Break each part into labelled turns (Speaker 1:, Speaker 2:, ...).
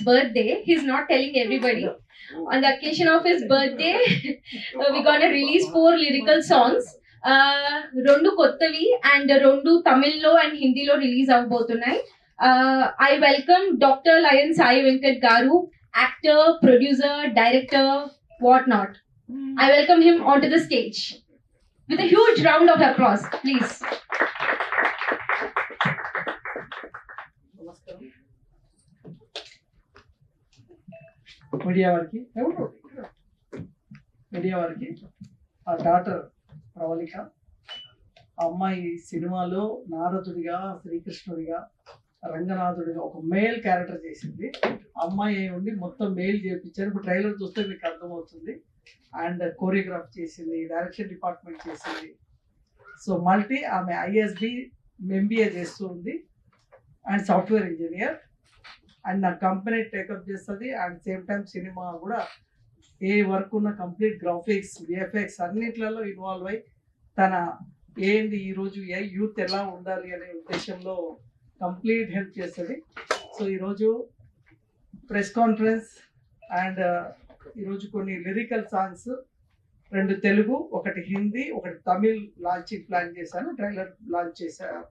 Speaker 1: birthday. He's not telling everybody. On the occasion of his birthday, we're gonna release 4 lyrical songs. Rendu kottavi and rendu Tamil and Hindi lo release avbothunnayi. I welcome Dr. Lion Sai Venkat Garu, actor, producer, director, whatnot. I welcome him onto the stage with a huge round of applause, please.
Speaker 2: Media వారికి ఆ doctor Pravalika, ఆ అమ్మాయి సినిమాలో నారదుడిగా, శ్రీకృష్ణుడిగా, రంగనాథుడిగా ఒక male character చేసింది. అమ్మాయి ఉండి మొత్తం మేల్ చేయించారు. ఇప్పుడు ట్రైలర్ చూస్తే మీకు అర్థమవుతుంది. అండ్ కోరియోగ్రాఫ్ చేసింది, డైరెక్షన్ డిపార్ట్మెంట్ చేసింది. సో మల్టీ ఆమె ఐఎస్బి ఎంబీఏ చేస్తూ ఉంది అండ్ సాఫ్ట్వేర్ ఇంజనీర్. అండ్ నా కంపెనీ టేకప్ చేస్తుంది. అండ్ సేమ్ టైం సినిమా కూడా ఏ వర్క్ ఉన్న కంప్లీట్ గ్రాఫిక్స్, విఎఫ్ఎక్స్ అన్నిట్లలో ఇన్వాల్వ్ అయ్యి తన ఏంది ఈరోజు యూత్ ఎలా ఉండాలి అనే ఉద్దేశంలో కంప్లీట్ హెల్ప్ చేస్తుంది. సో ఈరోజు ప్రెస్ కాన్ఫరెన్స్ అండ్ ఈరోజు కొన్ని lyrical songs, 2 Telugu, 1 Hindi, 1 Tamil launching plan చేశాను. ట్రైలర్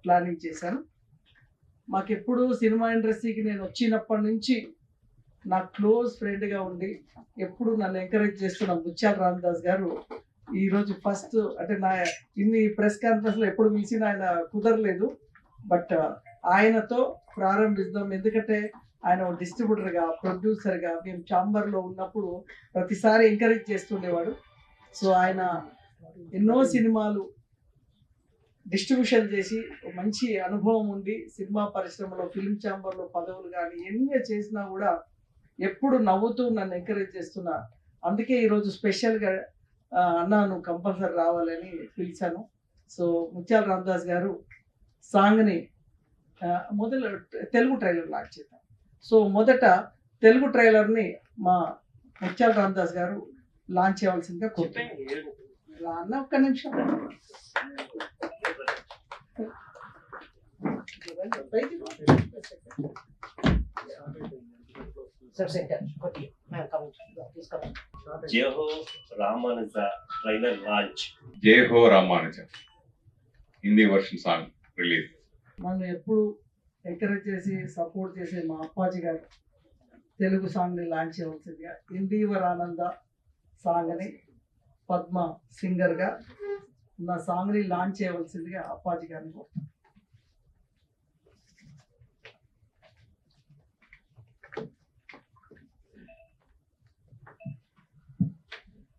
Speaker 2: ప్లానింగ్ చేశాను. మాకెప్పుడు సినిమా ఇండస్ట్రీకి నేను వచ్చినప్పటి నుంచి నా క్లోజ్ ఫ్రెండ్గా ఉండి ఎప్పుడు నన్ను ఎంకరేజ్ చేస్తున్న ముత్యాల రామదాస్ గారు ఈరోజు ఫస్ట్, అంటే నా ఇన్ని ప్రెస్ కాన్ఫరెన్స్లో ఎప్పుడు పిలిచినా ఆయన కుదరలేదు. బట్ ఆయనతో ప్రారంభిద్దాం. ఎందుకంటే ఆయన డిస్ట్రిబ్యూటర్గా, ప్రొడ్యూసర్గా మేము ఛాంబర్లో ఉన్నప్పుడు ప్రతిసారి ఎంకరేజ్ చేస్తుండేవాడు. సో ఆయన ఎన్నో సినిమాలు డిస్ట్రిబ్యూషన్ చేసి మంచి అనుభవం ఉండి సినిమా పరిశ్రమలో, ఫిల్మ్ ఛాంబర్లో పదవులు కానీ ఎన్ని చేసినా కూడా ఎప్పుడు నవ్వుతూ నన్ను ఎంకరేజ్ చేస్తున్నా. అందుకే ఈరోజు స్పెషల్గా అన్నా నువ్వు కంపల్సరీ రావాలని పిలిచాను. సో ముత్యాల రామదాస్ గారు సాంగ్ని మొదలు తెలుగు ట్రైలర్ లాంచ్ చేద్దాం. సో మొదట తెలుగు ట్రైలర్ని మా ముత్యాల రామదాస్ గారు లాంచ్ చేయవలసిందిగా కోరుతున్నాను. అన్న ఒక్క నిమిషం.
Speaker 3: జై హో రామానుజ ట్రైలర్ లాంచ్.
Speaker 4: జై హో Ramanuja Hindi version song release.
Speaker 2: నన్ను ఎప్పుడు ఎంకరేజ్ చేసి సపోర్ట్ చేసే మా అప్పాజీ గారు తెలుగు సాంగ్ని లాంచ్ చేయవలసిందిగా, ఇందీవర్ ఆనంద సాంగ్ని పద్మ సింగర్గా నా సాంగ్ని లాంచ్ చేయవలసిందిగా అప్పాజీ గారిని కోరుతాను.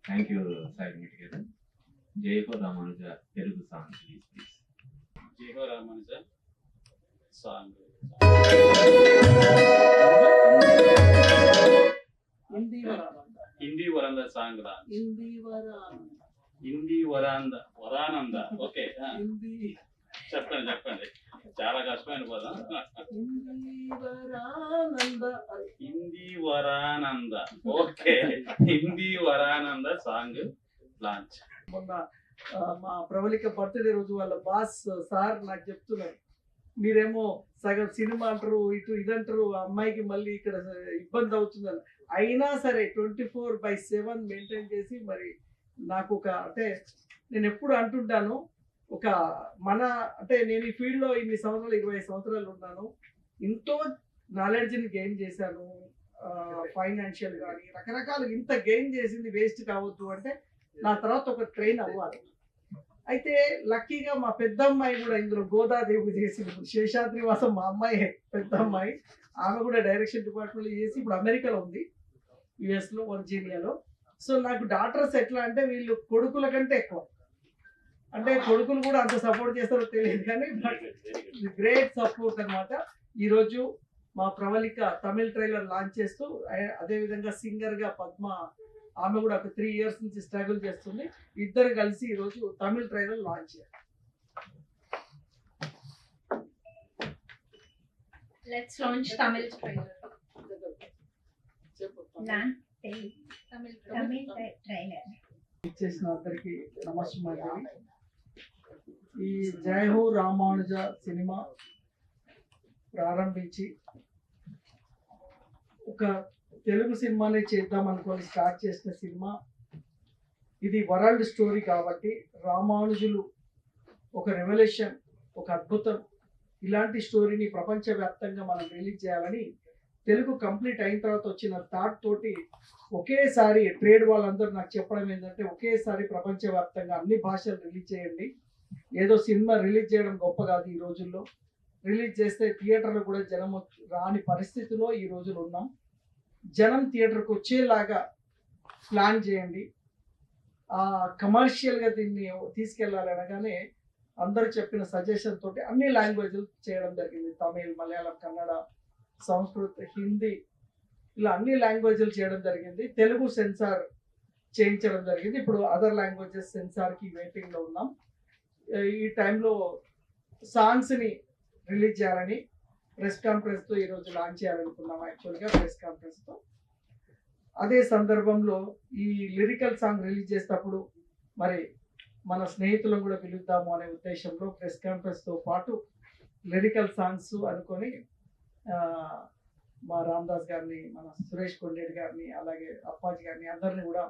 Speaker 5: Thank you, Sai Venkat. Jai Ho Ramanuja Telugu song, please.
Speaker 6: Jai Ho Ramanuja song. Hindi Varanda song. Hindi Varananda. Okay. చెప్పండి. చాలా కష్టమైన పదం. హిందీ వరానంద. ఓకే, హిందీ వరానంద సాంగ్ లాంచ్.
Speaker 2: మొన్న మా ప్రవళిక బర్త్డే రోజు వాళ్ళ బాస్ సార్ నాకు చెప్తున్నారు, మీరేమో సగం సినిమా అంటారు, ఇటు ఇదంటారు, అమ్మాయికి మళ్ళీ ఇక్కడ ఇబ్బంది అవుతుందని. అయినా సరే 24/7 మెయింటైన్ చేసి మరి నాకు ఒక, అంటే నేను ఎప్పుడు అంటుంటాను, ఒక అంటే నేను ఈ ఫీల్డ్లో ఇన్ని సంవత్సరాలు, 20 సంవత్సరాలు ఉన్నాను. ఎంతో నాలెడ్జ్ని గెయిన్ చేశాను. ఫైనాన్షియల్ కానీ రకరకాలు ఇంత గెయిన్ చేసింది వేస్ట్ కావద్దు అంటే నా తర్వాత ఒక ట్రైన్ అవ్వాలి. అయితే లక్కీగా మా పెద్ద అమ్మాయి కూడా ఇందులో గోదాదేవి చేసింది. శేషాద్రివాసం మా అమ్మాయి పెద్ద అమ్మాయి, ఆమె కూడా డైరెక్షన్ డిపార్ట్మెంట్లో చేసి ఇప్పుడు అమెరికాలో ఉంది, యుఎస్లో, వర్జీనియాలో. సో నాకు డాటర్స్ ఎట్లా అంటే వీళ్ళు కొడుకుల కంటే ఎక్కువ, అంటే కొడుకులు కూడా అంత సపోర్ట్ చేస్తారో తెలియదు కానీ గ్రేట్ సపోర్ట్ అనమాట. ఈరోజు మా ప్రవళిక తమిళ్ ట్రైలర్ లాంచ్ చేస్తూ, అదేవిధంగా సింగర్గా పద్మ, ఆమె కూడా ఒక 3 years నుంచి స్ట్రగుల్ చేస్తుంది. ఇద్దరు కలిసి ఈరోజు తమిళ్ ట్రైలర్ లాంచ్ చేయాలి.
Speaker 1: Let's launch Tamil trailer. Tamil trailer.
Speaker 2: ఇచ్చేసిన అందరికీ నమస్కారం. ఈ జై హో రామానుజ సినిమా ప్రారంభించి ఒక తెలుగు సినిమానే చేద్దాం అనుకొని స్టార్ట్ చేసిన సినిమా ఇది వరల్డ్ స్టోరీ కాబట్టి రామానుజులు ఒక రెవల్యూషన్, ఒక అద్భుతం, ఇలాంటి స్టోరీని ప్రపంచవ్యాప్తంగా మనం రిలీజ్ చేయాలని తెలుగు కంప్లీట్ అయిన తర్వాత వచ్చిన థాట్ తోటి ఒకేసారి ట్రేడ్ వాళ్ళందరూ నాకు చెప్పడం ఏంటంటే ఒకేసారి ప్రపంచవ్యాప్తంగా అన్ని భాషలు రిలీజ్ చేయండి. ఏదో సినిమా రిలీజ్ చేయడం గొప్ప కాదు, ఈ రోజుల్లో రిలీజ్ చేస్తే థియేటర్లో కూడా జనం రాని పరిస్థితిలో ఈ రోజులు ఉన్నాం. జనం థియేటర్కి వచ్చేలాగా ప్లాన్ చేయండి. కమర్షియల్గా దీన్ని తీసుకెళ్ళాలి అనగానే అందరూ చెప్పిన సజెషన్ తోటి అన్ని లాంగ్వేజ్లు చేయడం జరిగింది. తమిళ్, మలయాళం, కన్నడ, సంస్కృత్, హిందీ, ఇలా అన్ని లాంగ్వేజ్లు చేయడం జరిగింది. తెలుగు సెన్సార్ చేయించడం జరిగింది. ఇప్పుడు అదర్ లాంగ్వేజెస్ సెన్సార్కి వెయిటింగ్లో ఉన్నాం. ఈ టైంలో సాంగ్స్ని రిలీజ్ చేయాలని ప్రెస్ కాన్ఫరెన్స్తో ఈరోజు లాంచ్ చేయాలనుకున్నాం. యాక్చువల్గా ప్రెస్ కాన్ఫరెన్స్తో అదే సందర్భంలో ఈ లిరికల్ సాంగ్ రిలీజ్ చేసేటప్పుడు మరి మన స్నేహితులను కూడా పిలుద్దాము అనే ఉద్దేశంలో ప్రెస్ కాన్ఫరెన్స్తో పాటు లిరికల్ సాంగ్స్ అనుకొని మా రామదాస్ గారిని, మన సురేష్ కొండేటి గారిని, అలాగే అప్పాజీ గారిని అందరినీ కూడా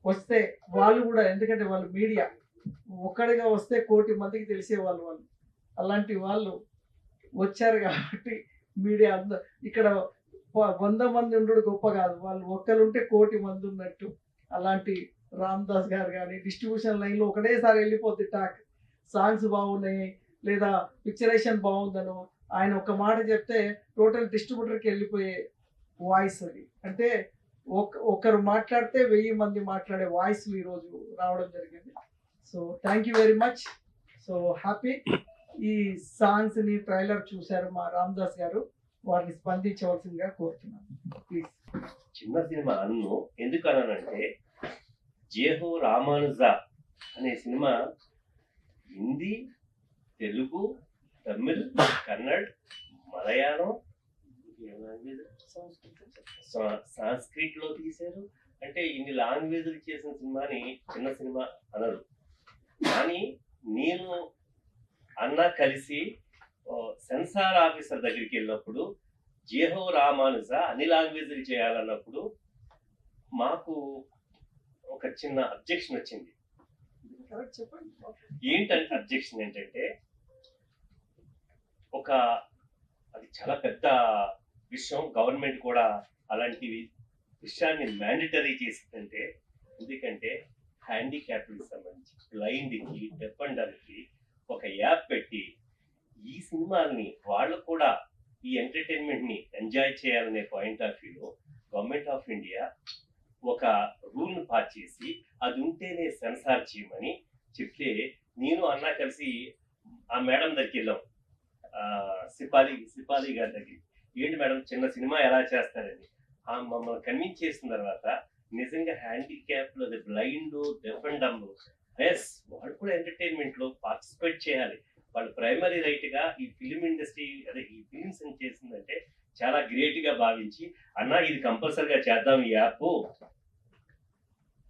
Speaker 2: వస్తే వాళ్ళు కూడా, ఎందుకంటే వాళ్ళు మీడియా ఒక్కడిగా వస్తే 1 కోటి మందికి తెలిసేవాళ్ళు వాళ్ళు, అలాంటి వాళ్ళు వచ్చారు కాబట్టి మీడియా అందరూ ఇక్కడ 100 మంది ఉండడు గొప్ప కాదు, వాళ్ళు ఒక్కరుంటే 1 కోటి మంది ఉన్నట్టు. అలాంటి రామదాస్ గారు కానీ డిస్ట్రిబ్యూషన్ లైన్లో ఒకటేసారి వెళ్ళిపోద్ది టాక్, సాంగ్స్ బాగున్నాయి లేదా పిక్చరేషన్ బాగుందను ఆయన ఒక మాట చెప్తే టోటల్ డిస్ట్రిబ్యూటర్కి వెళ్ళిపోయే వాయిస్ అది. అంటే ఒకరు మాట్లాడితే 1000 మంది మాట్లాడే వాయిస్ ఈరోజు రావడం జరిగింది. So thank you very much. So happy. ఈ సాంగ్స్ని ట్రైలర్ చూశారు మా రామదాస్ గారు, వారిని స్పందించవలసిందిగా కోరుతున్నాను ప్లీజ్.
Speaker 3: చిన్న సినిమా అన్ను ఎందుకు అన్నానంటే జేహో రామానుజ అనే సినిమా హిందీ, తెలుగు, తమిళ్, కన్నడ, మలయాళం, సంస్కృత్ లో తీశారు. అంటే ఇన్ని లాంగ్వేజ్లు చేసిన సినిమాని చిన్న సినిమా అనరు. కానీ నేను అన్న కలిసి సెన్సార్ ఆఫీసర్ దగ్గరికి వెళ్ళినప్పుడు జేహో రామానుజ అన్ని లాంగ్వేజ్లు చేయాలన్నప్పుడు మాకు ఒక చిన్న అబ్జెక్షన్ వచ్చింది. ఏంటంటే అబ్జెక్షన్ ఏంటంటే అది చాలా పెద్ద విషయం, గవర్నమెంట్ కూడా అలాంటి విషయాన్ని మ్యాండేటరీ చేసిందంటే, ఎందుకంటే హ్యాండిక్యాప్కి సంబంధించి బ్లైండ్కి, డెఫ్ అండ్ డమ్కి ఒక యాప్ పెట్టి ఈ సినిమాల్ని వాళ్ళు కూడా ఈ ఎంటర్టైన్మెంట్ ని ఎంజాయ్ చేయాలనే పాయింట్ ఆఫ్ వ్యూలో గవర్నమెంట్ ఆఫ్ ఇండియా ఒక రూల్ ని పాస్ చేసి అది ఉంటేనే సెన్సార్ చేయమని చెప్తే నేను అన్నా కలిసి ఆ మేడం దగ్గరికి వెళ్ళాం, సిపాలి గారి దగ్గరికి. ఏంటి మేడం చిన్న సినిమా ఎలా చేస్తారని మమ్మల్ని కన్విన్స్ చేసిన తర్వాత నిజంగా హ్యాండిక్యాప్ లో బ్లైండ్, డెఫ్ అండ్ డమ్, ఎస్ వాళ్ళు కూడా ఎంటర్టైన్మెంట్ లో పార్టిసిపేట్ చేయాలి. వాళ్ళు ప్రైమరీ రైట్ గా ఈ ఫిలిం ఇండస్ట్రీ అదే ఈ ఫిలిమ్స్ చేసిందంటే చాలా గ్రేట్ గా భావించి అన్నా ఇది కంపల్సరిగా చేద్దాం, ఈ యాప్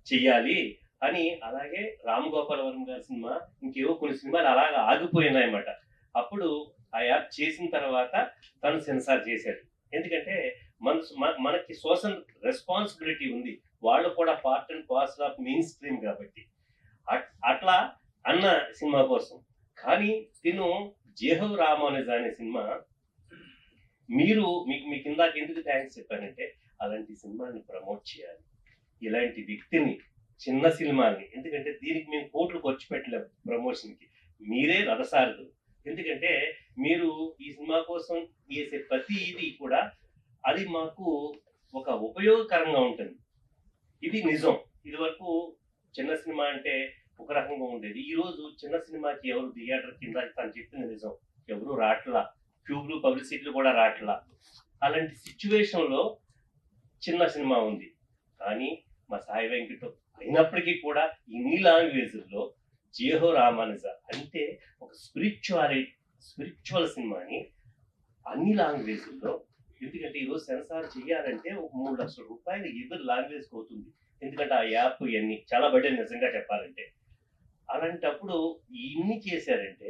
Speaker 3: చెయ్యాలి అని. అలాగే రామ్ గోపాల్ వర్మ గారి సినిమా, ఇంకేవో కొన్ని సినిమాలు అలాగా ఆగిపోయినాయన్నమాట. అప్పుడు ఆ యాప్ చేసిన తర్వాత తను సెన్సార్ చేశాడు. ఎందుకంటే మనకి సోషల్ రెస్పాన్సిబిలిటీ ఉంది, వాళ్ళు కూడా part and parcel of main stream కాబట్టి అట్లా అన్న సినిమా కోసం. కానీ తిను జేహో రామానుజ అనే సినిమా మీకు ఇందాక ఎందుకు థ్యాంక్స్ చెప్పానంటే అలాంటి సినిమాని ప్రమోట్ చేయాలి, ఇలాంటి వ్యక్తిని, చిన్న సినిమాని. ఎందుకంటే దీనికి మేము కోట్లు ఖర్చు పెట్టలేము ప్రమోషన్కి, మీరే రథసారథులు. ఎందుకంటే మీరు ఈ సినిమా కోసం చేసే ప్రతి ఇది కూడా అది మాకు ఒక ఉపయోగకరంగా ఉంటుంది. ఇది నిజం. ఇది వరకు చిన్న సినిమా అంటే ఒక రకంగా ఉండేది. ఈ రోజు చిన్న సినిమాకి ఎవరు థియేటర్ కింద తను చెప్పింది నిజం, ఎవరు రాట్లా, ట్యూబ్లు పబ్లిసిటీలు కూడా రాట్లా. అలాంటి సిచ్యువేషన్ లో చిన్న సినిమా ఉంది. కానీ మా సాయి వెంకట అయినప్పటికీ కూడా ఇన్ని లాంగ్వేజ్లో జేహో రామానుజ అంటే ఒక స్పిరిచువల్ సినిమాని అన్ని లాంగ్వేజ్లో, ఎందుకంటే ఈరోజు సెన్సార్ చేయాలంటే ఒక 3 లక్షల రూపాయలు ఎవరి లాంగ్వేజ్కి అవుతుంది. ఎందుకంటే ఆ యాప్ ఇవన్నీ చాలా బడ్డెన్ నిజంగా చెప్పాలంటే. అలాంటప్పుడు ఇన్ని చేశారంటే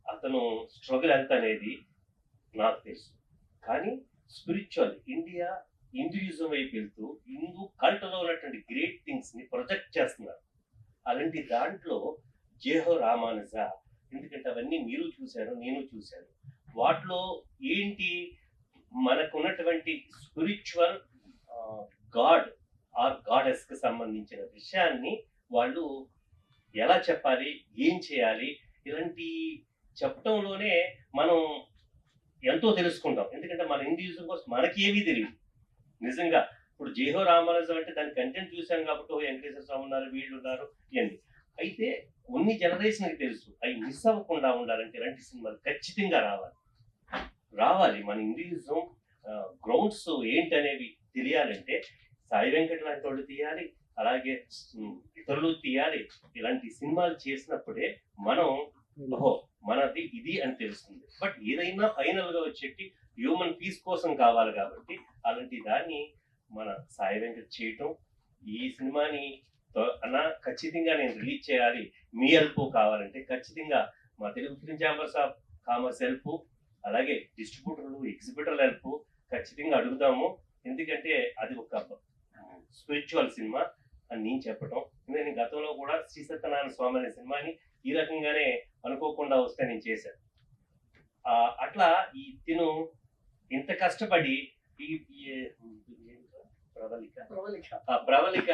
Speaker 3: అతను స్ట్రగుల్ ఎంత అనేది నాకు తెలుసు. కానీ స్పిరిచువల్ ఇండియా హిందూయిజం వైపు వెళ్తూ హిందూ కల్ట్లో ఉన్నటువంటి గ్రేట్ థింగ్స్ ని ప్రొజెక్ట్ చేస్తున్నారు. అలాంటి దాంట్లో జేహో రామానుజ, ఎందుకంటే అవన్నీ మీరు చూశారు, నేను చూశాను. వాటిలో ఏంటి మనకున్నటువంటి స్పిరిచువల్ గాడ్ ఆర్ గాడెస్ కి సంబంధించిన విషయాన్ని వాళ్ళు ఎలా చెప్పాలి, ఏం చేయాలి, ఇలాంటి చెప్పడంలోనే మనం ఎంతో తెలుసుకుంటాం. ఎందుకంటే మన హిందూయిజం కోసం మనకి ఏమీ తెలియదు నిజంగా. ఇప్పుడు జేహో రామానుజం అంటే దాని కంటెంట్ చూసాం కాబట్టి వెంకటేశ్వర స్వామి ఉన్నారు, వీళ్ళు ఉన్నారు ఇవన్నీ. అయితే కొన్ని జనరేషన్కి తెలుసు. అవి మిస్ అవ్వకుండా ఉండాలంటే ఇలాంటి సినిమాలు ఖచ్చితంగా రావాలి. మన హిందూయిజం గ్రౌండ్స్ ఏంటనేవి తెలియాలంటే సాయి వెంకట లాంటి వాళ్ళు తీయాలి, అలాగే ఇతరులు తీయాలి. ఇలాంటి సినిమాలు చేసినప్పుడే మనం ఓహో మనది ఇది అని తెలుస్తుంది. బట్ ఏదైనా ఫైనల్ గా వచ్చేటి హ్యూమన్ పీస్ కోసం కావాలి కాబట్టి అలాంటి దాన్ని మన సాయి వెంకట్ చేయటం, ఈ సినిమాని అన్న ఖచ్చితంగా నేను రిలీజ్ చేయాలి, మీ హెల్ప్ కావాలంటే ఖచ్చితంగా మా Telugu film chambers of commerce help, అలాగే డిస్ట్రిబ్యూటర్లు ఎగ్జిబిటర్ల హెల్ప్ ఖచ్చితంగా అడుగుదాము. ఎందుకంటే అది ఒక స్పిరిచువల్ సినిమా అని నేను చెప్పటం. నేను గతంలో కూడా శ్రీ సత్యనారాయణ స్వామి అనే సినిమాని ఈ రకంగానే అనుకోకుండా వస్తే నేను చేశాను. అట్లా ఈ తిను ఇంత కష్టపడి ఈ ప్రవళిక